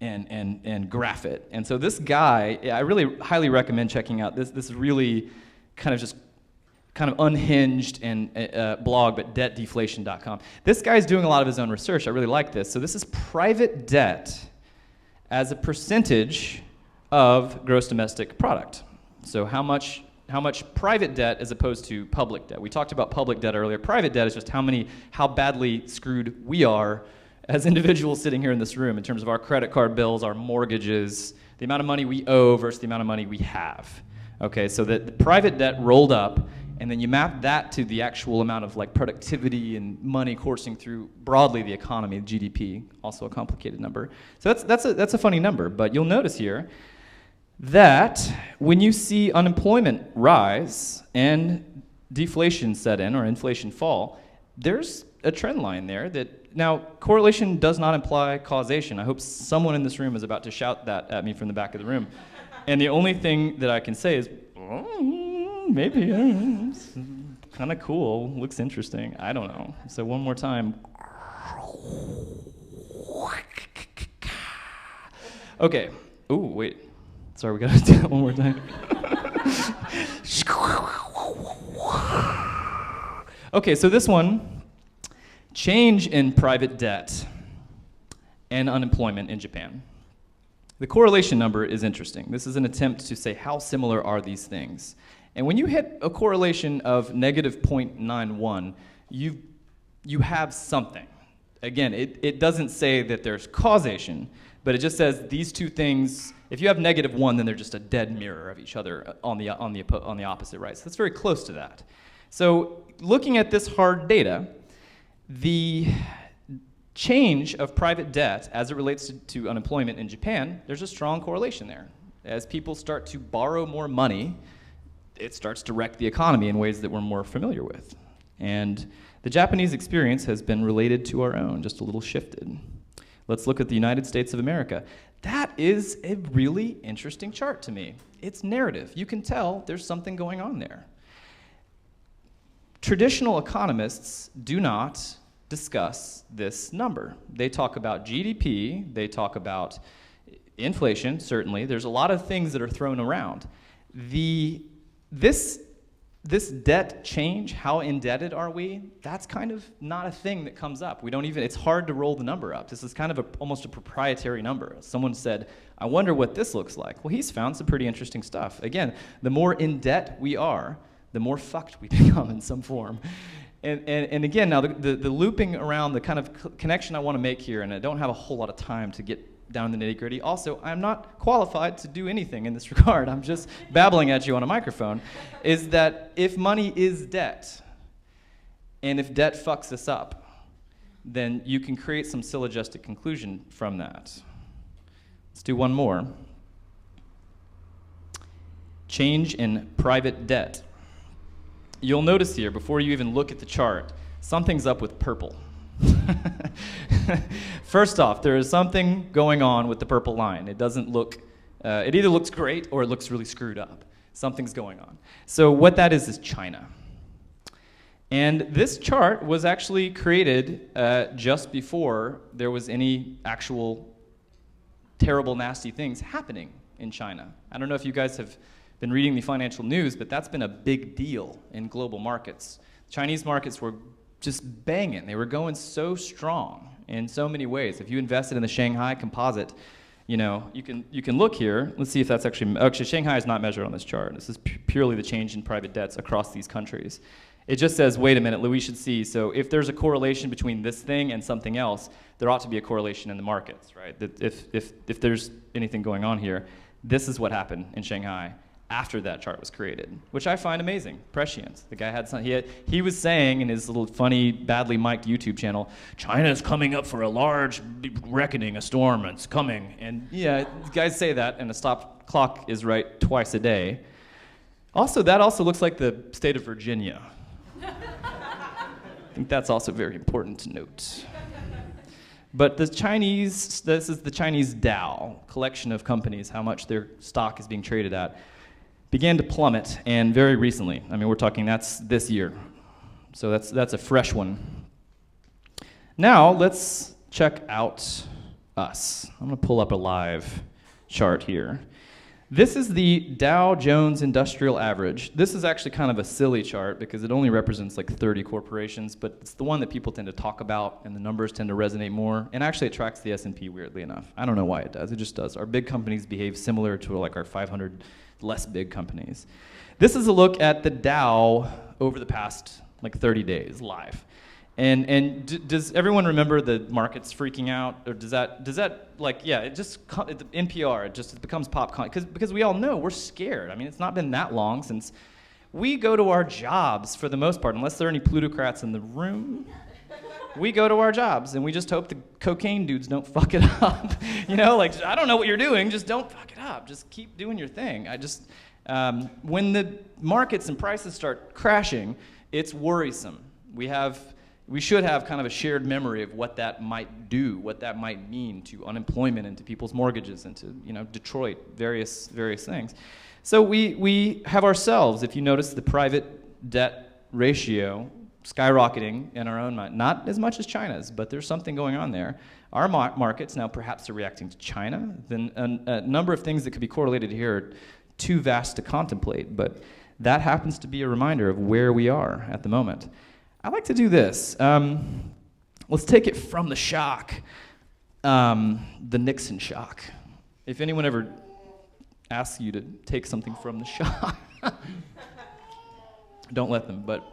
and graph it. And so this guy, I really highly recommend checking out this really kind of unhinged and blog, but debtdeflation.com. This guy's doing a lot of his own research. I really like this. So this is private debt as a percentage of gross domestic product. So how much private debt as opposed to public debt. We talked about public debt earlier. Private debt is just how badly screwed we are as individuals sitting here in this room in terms of our credit card bills, our mortgages, the amount of money we owe versus the amount of money we have. Okay, so the private debt rolled up, and then you map that to the actual amount of like productivity and money coursing through broadly the economy, GDP, also a complicated number. So that's a funny number, but you'll notice here that when you see unemployment rise and deflation set in or inflation fall, there's a trend line there that, now correlation does not imply causation. I hope someone in this room is about to shout that at me from the back of the room. And the only thing that I can say is, maybe, I don't know, it's kind of cool, looks interesting, I don't know. So one more time. Okay, ooh, wait. Sorry, we gotta do that one more time. Okay, so this one, change in private debt and unemployment in Japan. The correlation number is interesting. This is an attempt to say how similar are these things. And when you hit a correlation of negative 0.91, you have something. Again, it doesn't say that there's causation, but it just says these two things, if you have negative 1, then they're just a dead mirror of each other on the opposite, right? So that's very close to that. So looking at this hard data, the change of private debt as it relates to unemployment in Japan, there's a strong correlation there. As people start to borrow more money, it starts to wreck the economy in ways that we're more familiar with. And the Japanese experience has been related to our own, just a little shifted. Let's look at the United States of America. That is a really interesting chart to me. It's narrative. You can tell there's something going on there. Traditional economists do not discuss this number. They talk about GDP, they talk about inflation, certainly. There's a lot of things that are thrown around. This debt change, how indebted are we, that's kind of not a thing that comes up. We don't even, it's hard to roll the number up. This is kind of almost a proprietary number. Someone said, I wonder what this looks like. Well, he's found some pretty interesting stuff. Again, the more in debt we are, the more fucked we become in some form. And again, now the looping around, the kind of connection I want to make here, and I don't have a whole lot of time to get down the nitty-gritty. Also, I'm not qualified to do anything in this regard. I'm just babbling at you on a microphone, is that if money is debt, and if debt fucks us up, then you can create some syllogistic conclusion from that. Let's do one more. Change in private debt. You'll notice here, before you even look at the chart, something's up with purple. First off, there is something going on with the purple line. It doesn't look, it either looks great or it looks really screwed up. Something's going on. So what that is China. And this chart was actually created just before there was any actual terrible, nasty things happening in China. I don't know if you guys have been reading the financial news, but that's been a big deal in global markets. Chinese markets were just banging. They were going so strong in so many ways. If you invested in the Shanghai Composite, you know, you can look here. Let's see if that's actually Shanghai is not measured on this chart. This is purely the change in private debts across these countries. It just says, wait a minute, we should see. So if there's a correlation between this thing and something else, there ought to be a correlation in the markets, right? That if there's anything going on here, this is what happened in Shanghai after that chart was created, which I find amazing. Prescient. The guy had some, he was saying in his little funny, badly mic'd YouTube channel, China is coming up for a large reckoning, a storm, it's coming. And yeah, guys say that, and a stop clock is right twice a day. Also, that also looks like the state of Virginia. I think that's also very important to note. But the Chinese, this is the Chinese Dow, collection of companies, how much their stock is being traded at, began to plummet, and very recently. I mean, we're talking that's this year. So that's a fresh one. Now, let's check out us. I'm gonna pull up a live chart here. This is the Dow Jones Industrial Average. This is actually kind of a silly chart because it only represents like 30 corporations, but it's the one that people tend to talk about and the numbers tend to resonate more. And actually it tracks the S&P weirdly enough. I don't know why it does, it just does. Our big companies behave similar to like our 500 less big companies. This is a look at the Dow over the past like 30 days live. And does everyone remember the markets freaking out, or does that like, yeah, it just NPR, it becomes pop because we all know we're scared. I mean, it's not been that long since we go to our jobs for the most part, unless there are any plutocrats in the room. We go to our jobs and we just hope the cocaine dudes don't fuck it up. You know, like, I don't know what you're doing, just don't fuck it up. Just keep doing your thing. When the markets and prices start crashing, it's worrisome. We should have kind of a shared memory of what that might do, what that might mean to unemployment and to people's mortgages and to, you know, Detroit, various things. So we have ourselves, if you notice the private debt ratio skyrocketing in our own mind. Not as much as China's, but there's something going on there. Our markets now perhaps are reacting to China. Then a number of things that could be correlated here are too vast to contemplate, but that happens to be a reminder of where we are at the moment. I like to do this. Let's take it from the shock, the Nixon shock. If anyone ever asks you to take something from the shock, don't let them, but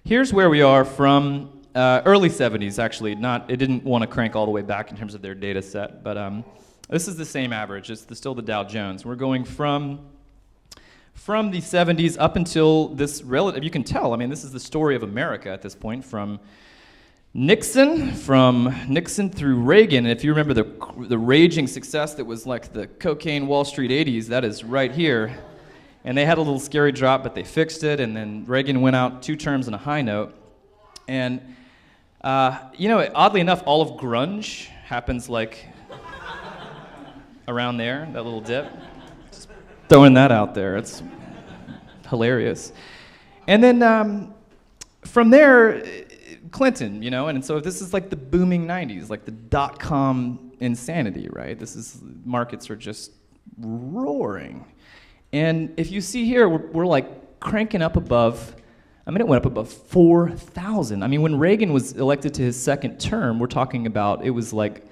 here's where we are from early 70s, actually. It didn't want to crank all the way back in terms of their data set, but this is the same average. It's still the Dow Jones. We're going from the 70s up until this relative, you can tell, I mean, this is the story of America at this point, from Nixon, from Nixon through Reagan. And if you remember the raging success that was like the cocaine Wall Street 80s, that is right here. And they had a little scary drop, but they fixed it, and then Reagan went out 2 terms on a high note. And, oddly enough, all of grunge happens like around there, that little dip. Just throwing that out there, it's hilarious. And then from there, Clinton, and so this is like the booming 90s, like the dot-com insanity, right? Markets are just roaring. And if you see here, we're like cranking up above, it went up above 4,000. When Reagan was elected to his second term, we're talking about, it was like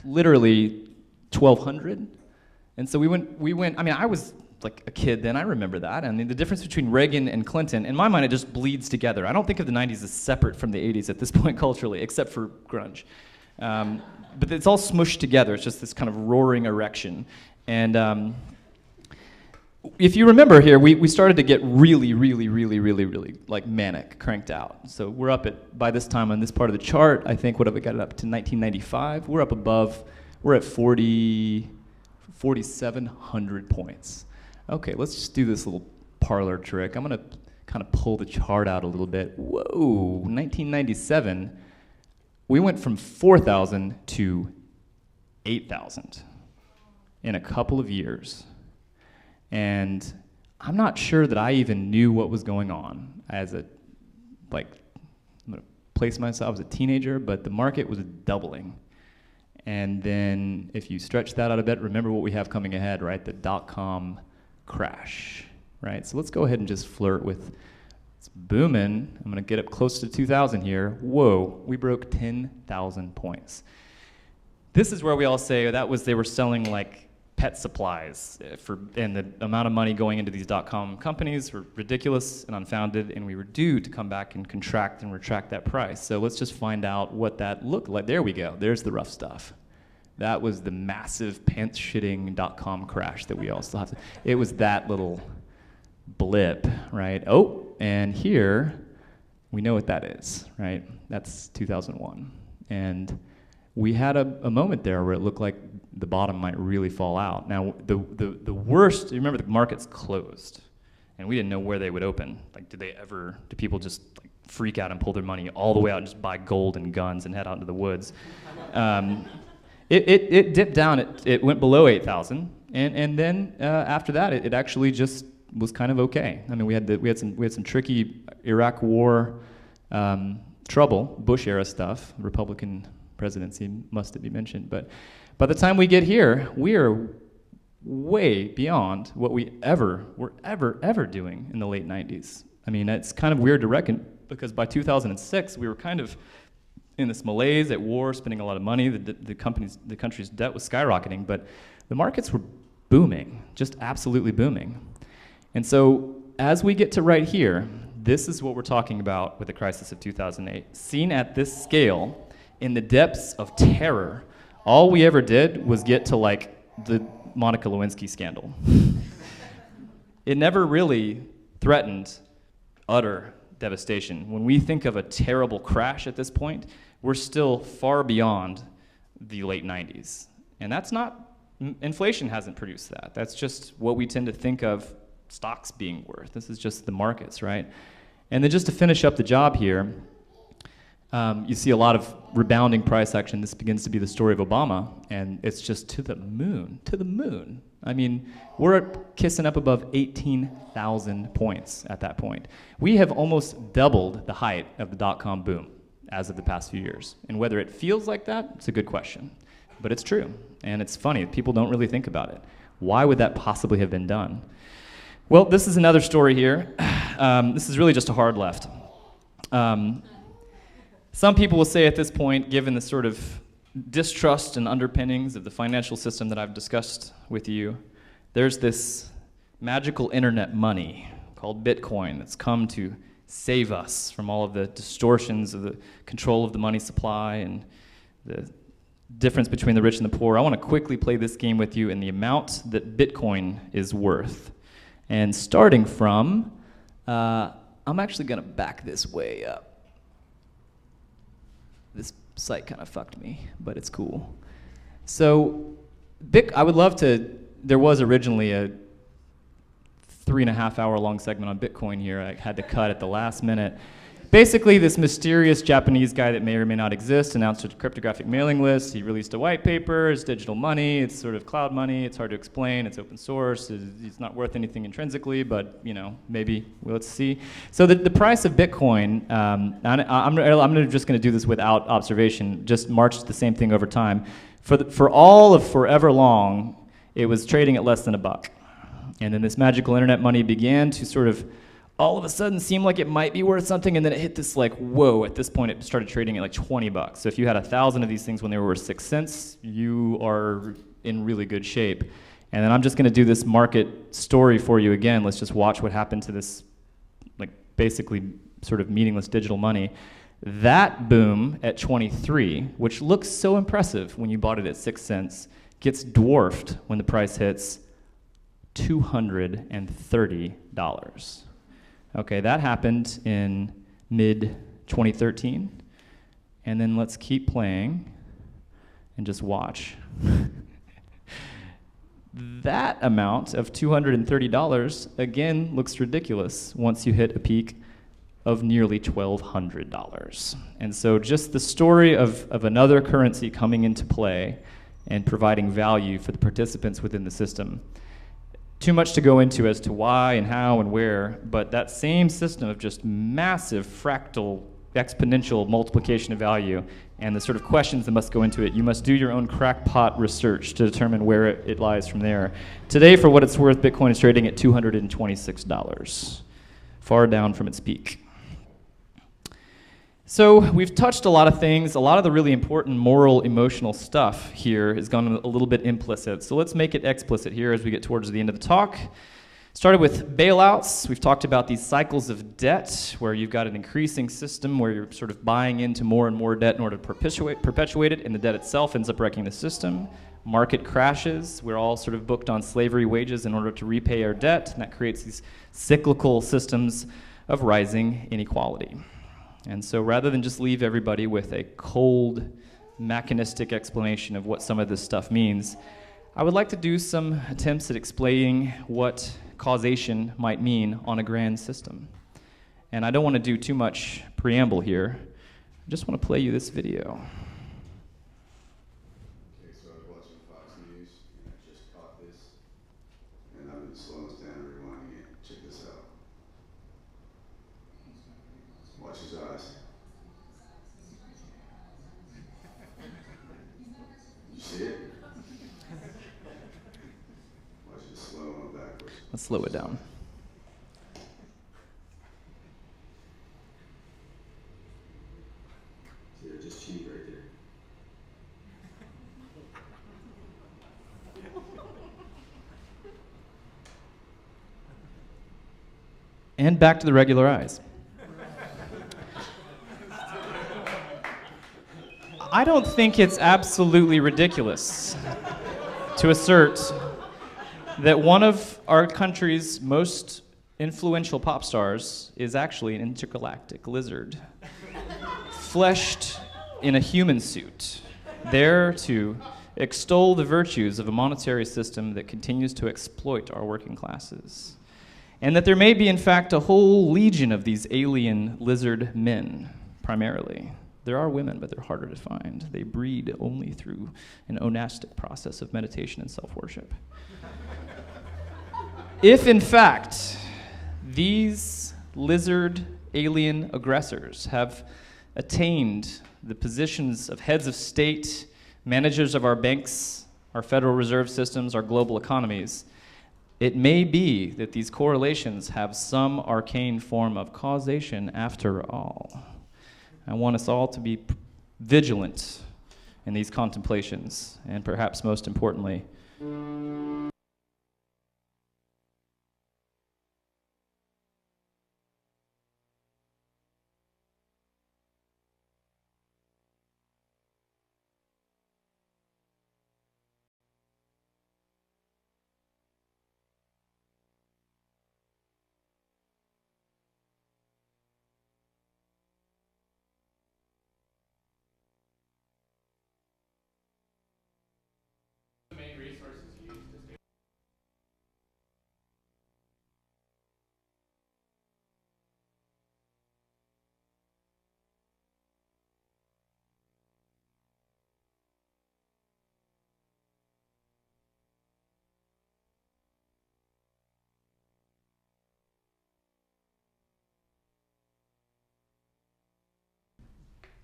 literally 1,200. And so we went, I was like a kid then, I remember that. The difference between Reagan and Clinton, in my mind, it just bleeds together. I don't think of the 90s as separate from the 80s at this point culturally, except for grunge. But it's all smushed together. It's just this kind of roaring erection. And if you remember here, we started to get really like manic, cranked out. So we're up by this time on this part of the chart, I think, what have we got it up to 1995? We're at 4,700 points. Okay, let's just do this little parlor trick. I'm gonna kind of pull the chart out a little bit. Whoa, 1997, we went from 4,000 to 8,000 in a couple of years. And I'm not sure that I even knew what was going on I'm gonna place myself as a teenager, but the market was doubling. And then if you stretch that out a bit, remember what we have coming ahead, right? The dot-com crash, right? So let's go ahead and just flirt with, it's booming. I'm gonna get up close to 2,000 here. Whoa, we broke 10,000 points. This is where we all say they were selling like pet supplies and the amount of money going into these dot-com companies were ridiculous and unfounded, and we were due to come back and contract and retract that price. So let's just find out what that looked like. There we go. There's the rough stuff. That was the massive pants-shitting dot-com crash that we all still have to. It was that little blip, right? Oh, and here we know what that is, right? That's 2001. And we had a moment there where it looked like the bottom might really fall out. Now, the worst, you remember the markets closed, and we didn't know where they would open. Like, do people just like freak out and pull their money all the way out and just buy gold and guns and head out into the woods? It dipped down, it went below 8,000, and then after that, it actually just was kind of okay. We had some tricky Iraq War trouble, Bush era stuff, Republican presidency must be mentioned, but by the time we get here, we are way beyond what we were ever doing in the late 90s. It's kind of weird to reckon, because by 2006, we were kind of in this malaise at war, spending a lot of money, the country's debt was skyrocketing, but the markets were booming, just absolutely booming. And so as we get to right here, this is what we're talking about with the crisis of 2008. Seen at this scale, in the depths of terror, all we ever did was get to like the Monica Lewinsky scandal. It never really threatened utter devastation. When we think of a terrible crash at this point, we're still far beyond the late 90s. And that's not, inflation hasn't produced that. That's just what we tend to think of stocks being worth. This is just the markets, right? And then just to finish up the job here, you see a lot of rebounding price action. This begins to be the story of Obama, and it's just to the moon, to the moon. We're kissing up above 18,000 points at that point. We have almost doubled the height of the dot-com boom as of the past few years. And whether it feels like that, it's a good question. But it's true, and it's funny. People don't really think about it. Why would that possibly have been done? Well, this is another story here. This is really just a hard left. Some people will say at this point, given the sort of distrust and underpinnings of the financial system that I've discussed with you, there's this magical internet money called Bitcoin that's come to save us from all of the distortions of the control of the money supply and the difference between the rich and the poor. I want to quickly play this game with you in the amount that Bitcoin is worth. And starting from, I'm actually going to back this way up. This site kind of fucked me, but it's cool. So I would love to, there was originally a 3.5 hour long segment on Bitcoin here. I had to cut at the last minute. Basically, this mysterious Japanese guy that may or may not exist announced a cryptographic mailing list. He released a white paper. It's digital money. It's sort of cloud money. It's hard to explain. It's open source. It's not worth anything intrinsically, but maybe. Well, let's see. So the price of Bitcoin, I'm just going to do this without observation, just marched the same thing over time. For all of forever long, it was trading at less than $1. And then this magical internet money began to sort of all of a sudden seem like it might be worth something, and then it hit this like, whoa, at this point it started trading at like $20. So if you had 1,000 of these things when they were worth 6 cents, you are in really good shape. And then I'm just gonna do this market story for you again. Let's just watch what happened to this like basically sort of meaningless digital money. That boom at 23, which looks so impressive when you bought it at 6 cents, gets dwarfed when the price hits $230. Okay, that happened in mid-2013. And then let's keep playing and just watch. That amount of $230, again, looks ridiculous once you hit a peak of nearly $1,200. And so just the story of another currency coming into play and providing value for the participants within the system. Too much to go into as to why and how and where, but that same system of just massive fractal exponential multiplication of value and the sort of questions that must go into it, you must do your own crackpot research to determine where it lies from there. Today, for what it's worth, Bitcoin is trading at $226, far down from its peak. So we've touched a lot of things. A lot of the really important moral, emotional stuff here has gone a little bit implicit. So let's make it explicit here as we get towards the end of the talk. Started with bailouts. We've talked about these cycles of debt where you've got an increasing system where you're sort of buying into more and more debt in order to perpetuate it, and the debt itself ends up wrecking the system. Market crashes. We're all sort of booked on slavery wages in order to repay our debt, and that creates these cyclical systems of rising inequality. And so rather than just leave everybody with a cold, mechanistic explanation of what some of this stuff means, I would like to do some attempts at explaining what causation might mean on a grand system. And I don't want to do too much preamble here. I just want to play you this video. Okay, so I was watching Fox News, and I just caught this, and I've been slowing this down and rewinding it. Check this out. Watch his eyes. You see it? Watch it slow on backwards. Let's slow it down. See, they're just cheap right there. And back to the regular eyes. I don't think it's absolutely ridiculous to assert that one of our country's most influential pop stars is actually an intergalactic lizard, fleshed in a human suit, there to extol the virtues of a monetary system that continues to exploit our working classes. And that there may be, in fact, a whole legion of these alien lizard men, primarily. There are women, but they're harder to find. They breed only through an onastic process of meditation and self-worship. If, in fact, these lizard alien aggressors have attained the positions of heads of state, managers of our banks, our Federal Reserve systems, our global economies, it may be that these correlations have some arcane form of causation after all. I want us all to be vigilant in these contemplations, and perhaps most importantly,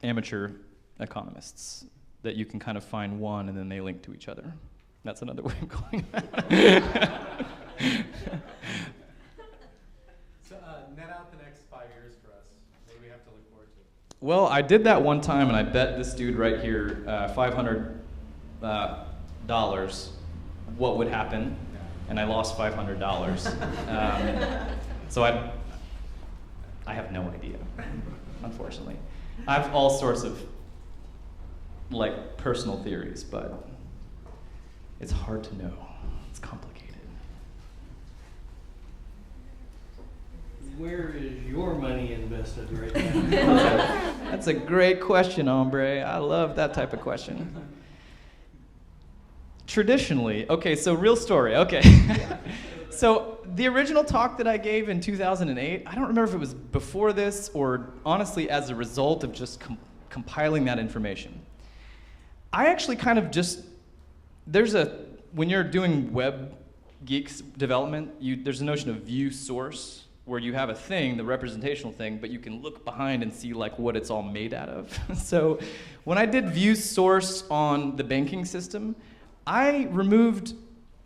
amateur economists that you can kind of find one and then they link to each other. That's another way of going about it. So net out the next 5 years for us. What do we have to look forward to? Well, I did that one time, and I bet this dude right here $500 what would happen, and I lost $500. So I have no idea, unfortunately. I have all sorts of like personal theories, but it's hard to know. It's complicated. Where is your money invested right now? That's a great question, hombre. I love that type of question. Traditionally, okay, so real story, okay. So the original talk that I gave in 2008, I don't remember if it was before this or honestly as a result of just compiling that information. I actually kind of just, when you're doing web geeks development, there's a notion of view source, where you have a thing, the representational thing, but you can look behind and see like what it's all made out of. So when I did view source on the banking system, I removed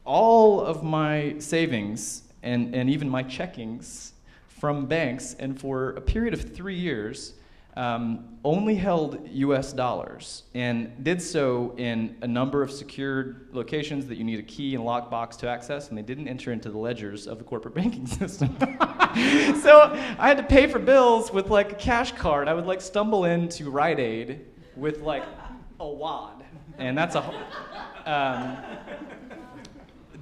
all of my savings and even my checkings from banks, and for a period of 3 years, only held US dollars, and did so in a number of secured locations that you need a key and lockbox to access, and they didn't enter into the ledgers of the corporate banking system. So I had to pay for bills with like a cash card. I would like stumble into Rite Aid with like a wad, and that's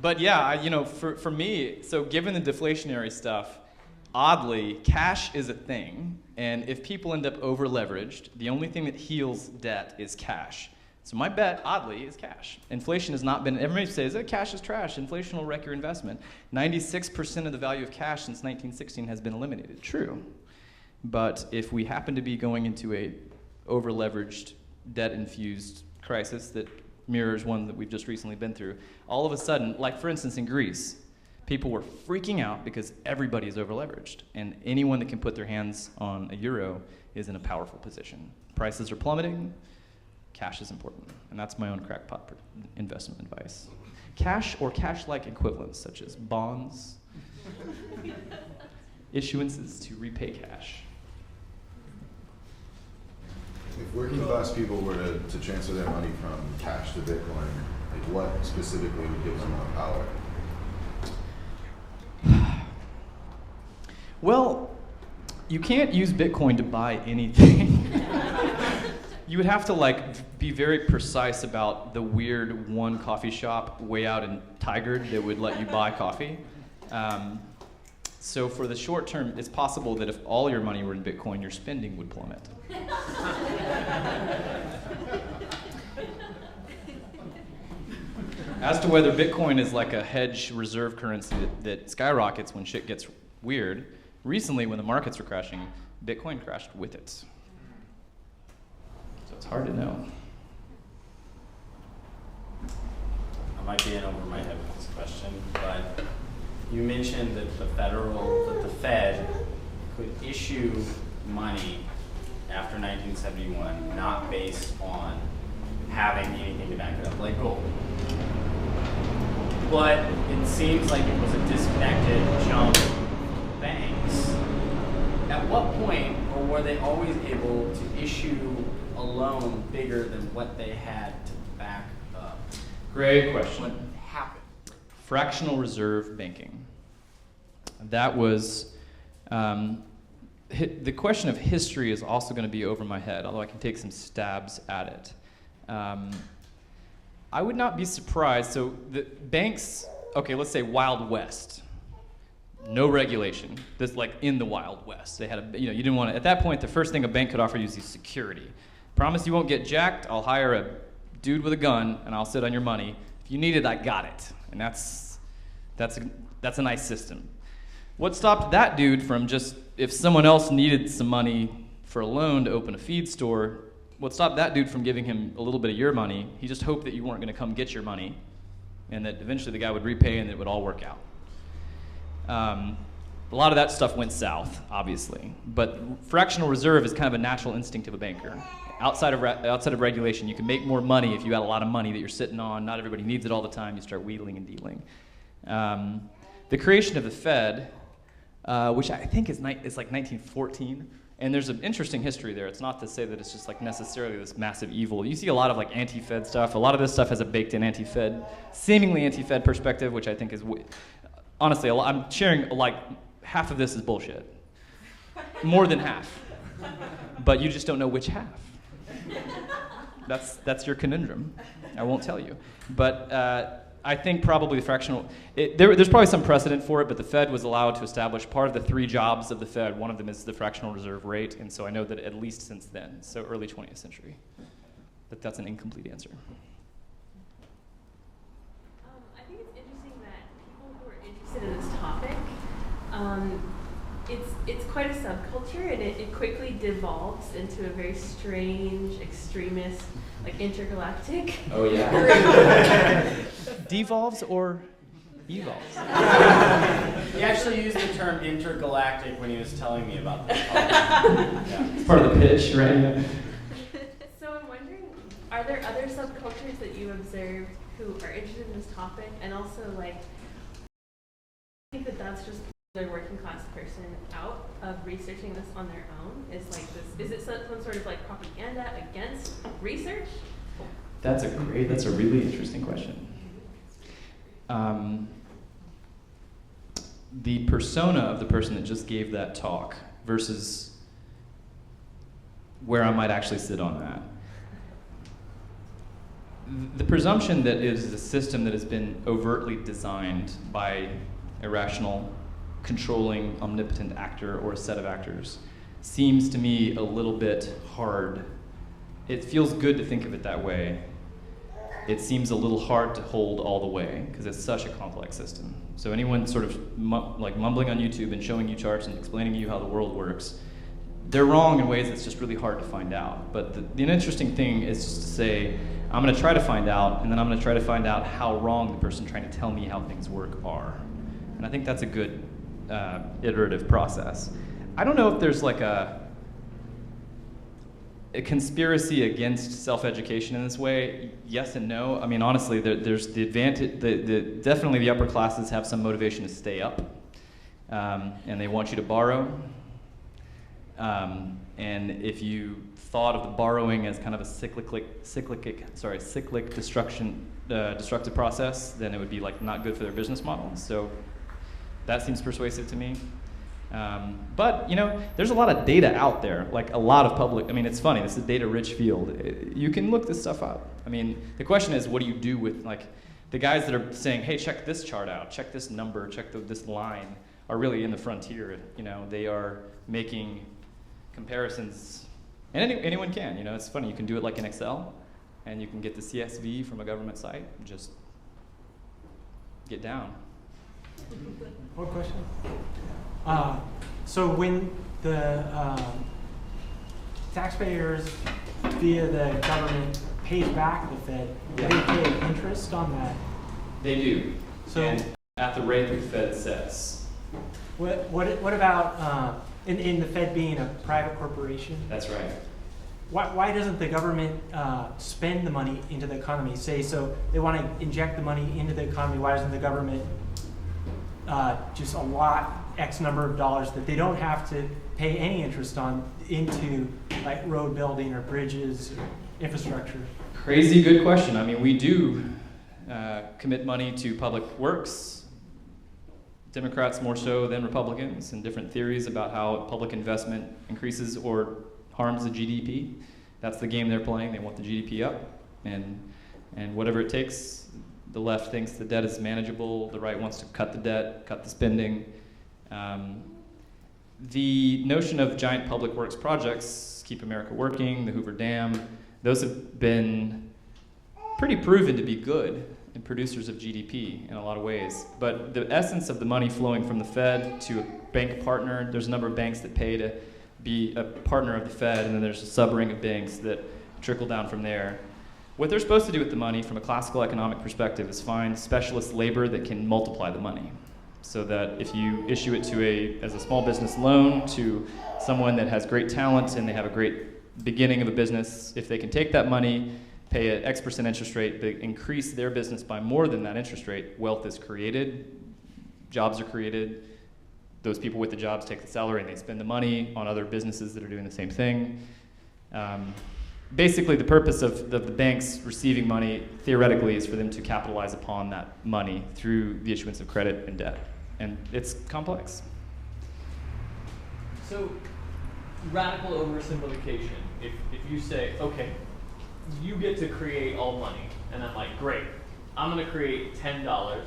but yeah, for me, so given the deflationary stuff, oddly, cash is a thing, and if people end up over-leveraged, the only thing that heals debt is cash. So my bet, oddly, is cash. Inflation has not been, everybody says that cash is trash, inflation will wreck your investment. 96% of the value of cash since 1916 has been eliminated. True. But if we happen to be going into a over-leveraged, debt-infused crisis that mirrors one that we've just recently been through, all of a sudden, like for instance in Greece, people were freaking out because everybody is over-leveraged, and anyone that can put their hands on a euro is in a powerful position. Prices are plummeting, cash is important, and that's my own crackpot investment advice. Cash or cash-like equivalents such as bonds, issuances to repay cash. If working class people were to transfer their money from cash to Bitcoin, like what specifically would give them more power? Well, you can't use Bitcoin to buy anything. You would have to like be very precise about the weird one coffee shop way out in Tigard that would let you buy coffee. So for the short term, it's possible that if all your money were in Bitcoin, your spending would plummet. As to whether Bitcoin is like a hedge reserve currency that skyrockets when shit gets weird, recently when the markets were crashing, Bitcoin crashed with it. So it's hard to know. I might be in over my head with this question, but you mentioned that the Fed could issue money after 1971 not based on having anything to back it up, like gold. But it seems like it was a disconnected chunk of banks. At what point, or were they always able to issue a loan bigger than what they had to back up? Great question. What happened? Fractional reserve banking. That was, the question of history is also going to be over my head, although I can take some stabs at it. I would not be surprised. So the banks, okay, let's say Wild West, no regulation. This like in the Wild West. They had you didn't want to. At that point, the first thing a bank could offer you is security. Promise you won't get jacked. I'll hire a dude with a gun and I'll sit on your money. If you need it, I got it. And that's a nice system. What stopped that dude from just, if someone else needed some money for a loan to open a feed store, what stopped that dude from giving him a little bit of your money? He just hoped that you weren't going to come get your money, and that eventually the guy would repay and it would all work out. A lot of that stuff went south, obviously, but fractional reserve is kind of a natural instinct of a banker. outside of regulation. You can make more money if you got a lot of money that you're sitting on. Not everybody needs it all the time. You start wheeling and dealing. The creation of the Fed, which I think is like 1914, and there's an interesting history there. It's not to say that it's just like necessarily this massive evil. You see a lot of like anti-Fed stuff. A lot of this stuff has a baked-in anti-Fed, seemingly anti-Fed perspective, which I think is, honestly, I'm sharing like half of this is bullshit. More than half. But you just don't know which half. That's your conundrum. I won't tell you. But I think probably the fractional, there's probably some precedent for it, but the Fed was allowed to establish part of the 3 jobs of the Fed. One of them is the fractional reserve rate, and so I know that at least since then, so early 20th century. But that's an incomplete answer. I think it's interesting that people who are interested in this topic, it's quite a subculture, and it quickly devolves into a very strange, extremist, like intergalactic. Oh yeah. Devolves or evolves? He actually used the term intergalactic when he was telling me about this. It's part of the pitch, right? So I'm wondering, are there other subcultures that you observed who are interested in this topic, and also like, I think that that's just the working class person out of researching this on their own? Is like this? Is it some sort of like propaganda against research? That's a really interesting question. The persona of the person that just gave that talk versus where I might actually sit on that. The presumption that it is a system that has been overtly designed by a rational, controlling, omnipotent actor or a set of actors seems to me a little bit hard. It feels good to think of it that way. It seems a little hard to hold all the way because it's such a complex system. So anyone sort of mumbling on YouTube and showing you charts and explaining to you how the world works, they're wrong in ways that's just really hard to find out. But the interesting thing is just to say, I'm going to try to find out, and then I'm going to try to find out how wrong the person trying to tell me how things work are. And I think that's a good iterative process. I don't know if there's like a conspiracy against self-education in this way. Yes and no. I mean, honestly, there's the advantage. Definitely, the upper classes have some motivation to stay up, and they want you to borrow. And if you thought of the borrowing as kind of a cyclic destructive process, then it would be like not good for their business model. So that seems persuasive to me. But you know, there's a lot of data out there, like a lot of public. I mean, it's funny. This is a data-rich field. You can look this stuff up. I mean, the question is, what do you do with like the guys that are saying, "Hey, check this chart out. Check this number. Check this line." Are really in the frontier. You know, they are making comparisons, and anyone can. You know, it's funny. You can do it like in Excel, and you can get the CSV from a government site and just get down. One question. So when the taxpayers via the government pays back the Fed, Yeah. they pay interest on that. They do. So and at the rate the Fed sets. what about in the Fed being a private corporation? That's right. Why doesn't the government spend the money into the economy? Say, so they want to inject the money into the economy. Why doesn't the government just allot X number of dollars that they don't have to pay any interest on into like road building or bridges or infrastructure? Crazy good question. I mean, we do commit money to public works. Democrats more so than Republicans, and different theories about how public investment increases or harms the GDP. That's the game they're playing. They want the GDP up, and whatever it takes. The left thinks the debt is manageable. The right wants to cut the debt, cut the spending. The notion of giant public works projects, Keep America Working, the Hoover Dam, those have been pretty proven to be good and producers of GDP in a lot of ways. But the essence of the money flowing from the Fed to a bank partner, there's a number of banks that pay to be a partner of the Fed, and then there's a sub-ring of banks that trickle down from there. What they're supposed to do with the money from a classical economic perspective is find specialist labor that can multiply the money. So that if you issue it as a small business loan to someone that has great talent and they have a great beginning of a business, if they can take that money, pay an X% interest rate, but increase their business by more than that interest rate, wealth is created, jobs are created, those people with the jobs take the salary and they spend the money on other businesses that are doing the same thing. Basically, the purpose of the banks receiving money, theoretically, is for them to capitalize upon that money through the issuance of credit and debt. And it's complex. So, radical oversimplification. If you say, okay, you get to create all money, and I'm like, great, I'm going to create $10,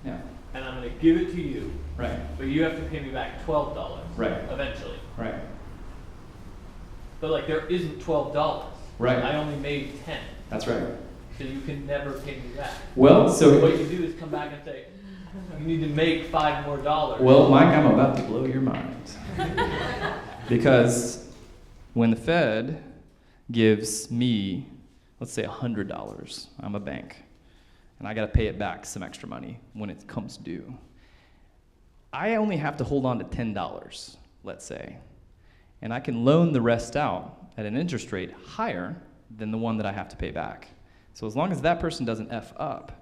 Yeah. and I'm going to give it to you, Right. but you have to pay me back $12 Right. eventually. Right. But like, there isn't $12. Right. I only made 10. That's right. So you can never pay me back. Well, So so what you do is come back and say, you need to make $5 more. well, Mike, I'm about to blow your mind. Because when the Fed gives me, let's say $100, I'm a bank, and I got to pay it back some extra money when it comes due. I only have to hold on to $10, let's say, and I can loan the rest out at an interest rate higher than the one that I have to pay back. So as long as that person doesn't F up.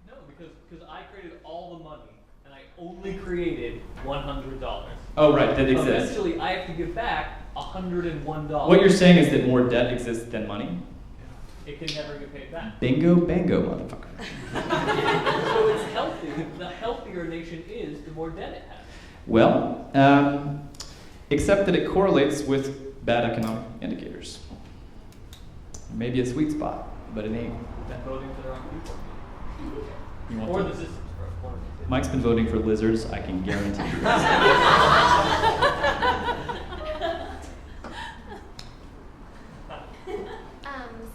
No, because I created all the money, and I only created $100. Oh, right, that exists. Eventually, I have to give back $101. What you're saying is that more debt exists than money? It can never get paid back. Bingo, bango, motherfucker. So it's healthy. The healthier a nation is, the more debt it has. Well, except that it correlates with bad economic indicators. Maybe a sweet spot, but it ain't. Then voting for the wrong people. You want Or to- the systems for it. Mike's been voting for lizards, I can guarantee you.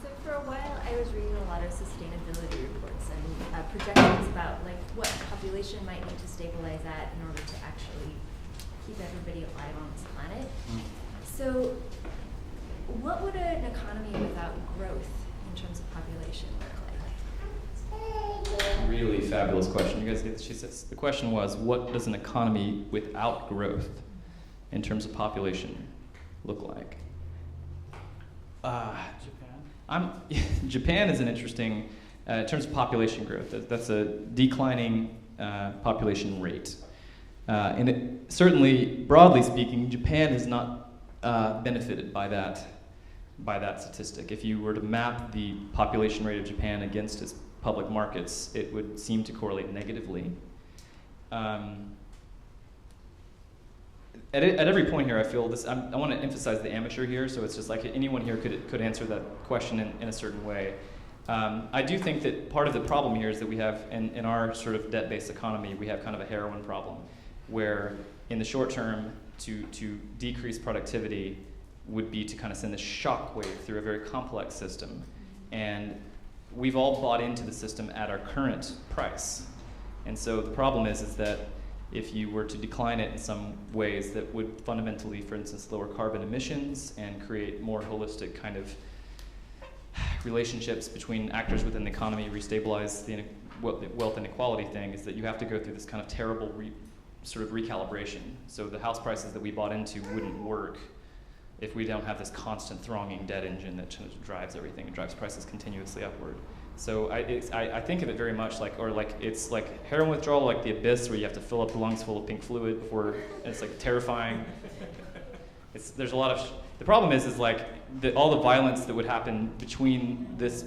So for a while, I was reading a lot of sustainability reports and projections about like what population might need to stabilize at in order to actually keep everybody alive on this planet. So, what would an economy without growth in terms of population look like? Really fabulous question. You guys get, she says, the question was, what does an economy without growth in terms of population look like? Japan is an interesting, in terms of population growth, that's a declining population rate. And it, certainly, broadly speaking, Japan has not benefited by that statistic. If you were to map the population rate of Japan against its public markets, it would seem to correlate negatively. At every point here, I feel this. I want to emphasize the amateur here, so it's just like anyone here could answer that question in a certain way. I do think that part of the problem here is that we have, in our sort of debt-based economy, we have kind of a heroin problem, where in the short term, to decrease productivity would be to kind of send a shock wave through a very complex system. And we've all bought into the system at our current price. And so the problem is that if you were to decline it in some ways that would fundamentally, for instance, lower carbon emissions and create more holistic kind of relationships between actors within the economy, restabilize the wealth inequality thing, is that you have to go through this kind of terrible sort of recalibration. So the house prices that we bought into wouldn't work if we don't have this constant thronging debt engine that drives everything and drives prices continuously upward. So I think of it very much like, it's like heroin withdrawal, like the abyss, where you have to fill up the lungs full of pink fluid before, and it's like terrifying. There's a lot of, the problem is like all the violence that would happen between this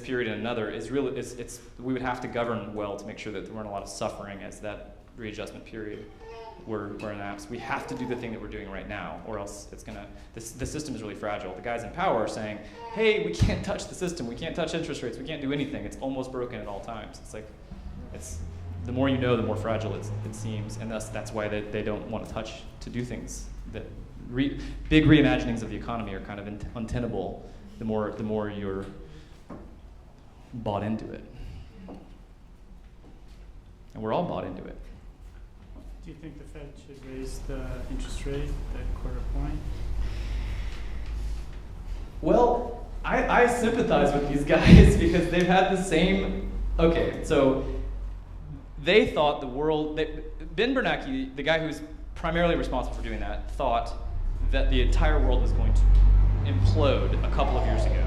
period and another is really, we would have to govern well to make sure that there weren't a lot of suffering as that readjustment period were elapsed. We have to do the thing that we're doing right now, or else it's gonna, the system is really fragile. The guys in power are saying, hey, we can't touch the system, we can't touch interest rates, we can't do anything. It's almost broken at all times. It's like, the more you know, the more fragile it seems, and that's why they don't want to do things. That big reimaginings of the economy are kind of untenable the more you're bought into it. And we're all bought into it. Do you think the Fed should raise the interest rate at 1/4 point? Well, I sympathize with these guys because they've had the same, okay, so they thought Ben Bernanke, the guy who's primarily responsible for doing that, thought that the entire world was going to implode a couple of years ago.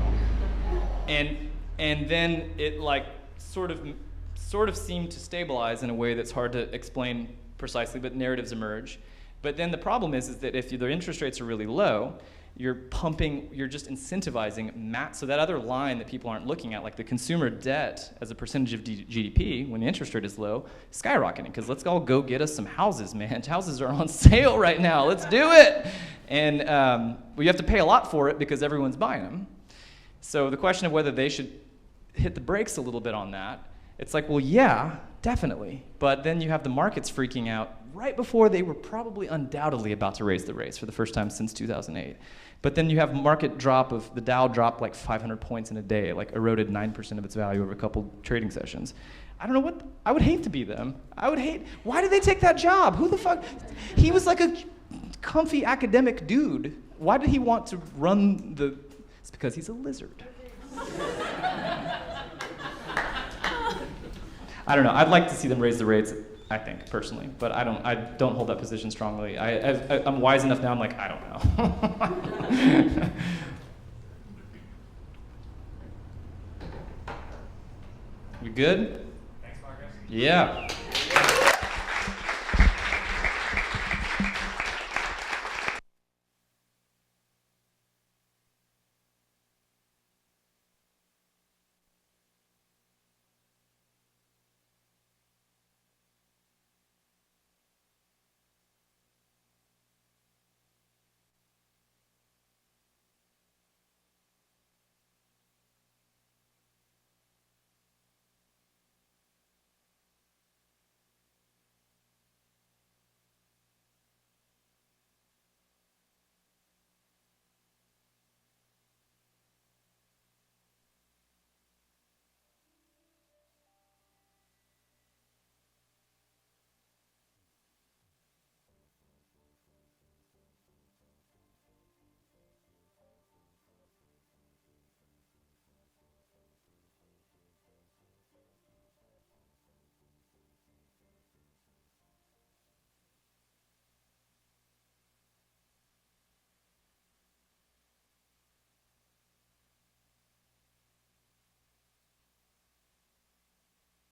And then it like sort of seemed to stabilize in a way that's hard to explain precisely, but narratives emerge. But then the problem is that if the interest rates are really low, you're just incentivizing so that other line that people aren't looking at, like the consumer debt as a percentage of GDP, when the interest rate is low, skyrocketing, because let's all go get us some houses, man. Houses are on sale right now. Let's do it. And you have to pay a lot for it because everyone's buying them. So the question of whether they should hit the brakes a little bit on that, it's like, well, yeah, definitely. But then you have the markets freaking out right before they were probably undoubtedly about to raise the rates for the first time since 2008. But then you have market drop of the Dow dropped like 500 points in a day, like eroded 9% of its value over a couple trading sessions. I don't know what, I would hate to be them. Why did they take that job? Who the fuck? He was like a comfy academic dude. Why did he want to run it's because he's a lizard. I don't know. I'd like to see them raise the rates, I think, personally, but I don't hold that position strongly. I'm wise enough now, I'm like, I don't know. We good? Thanks, Marcus. Yeah.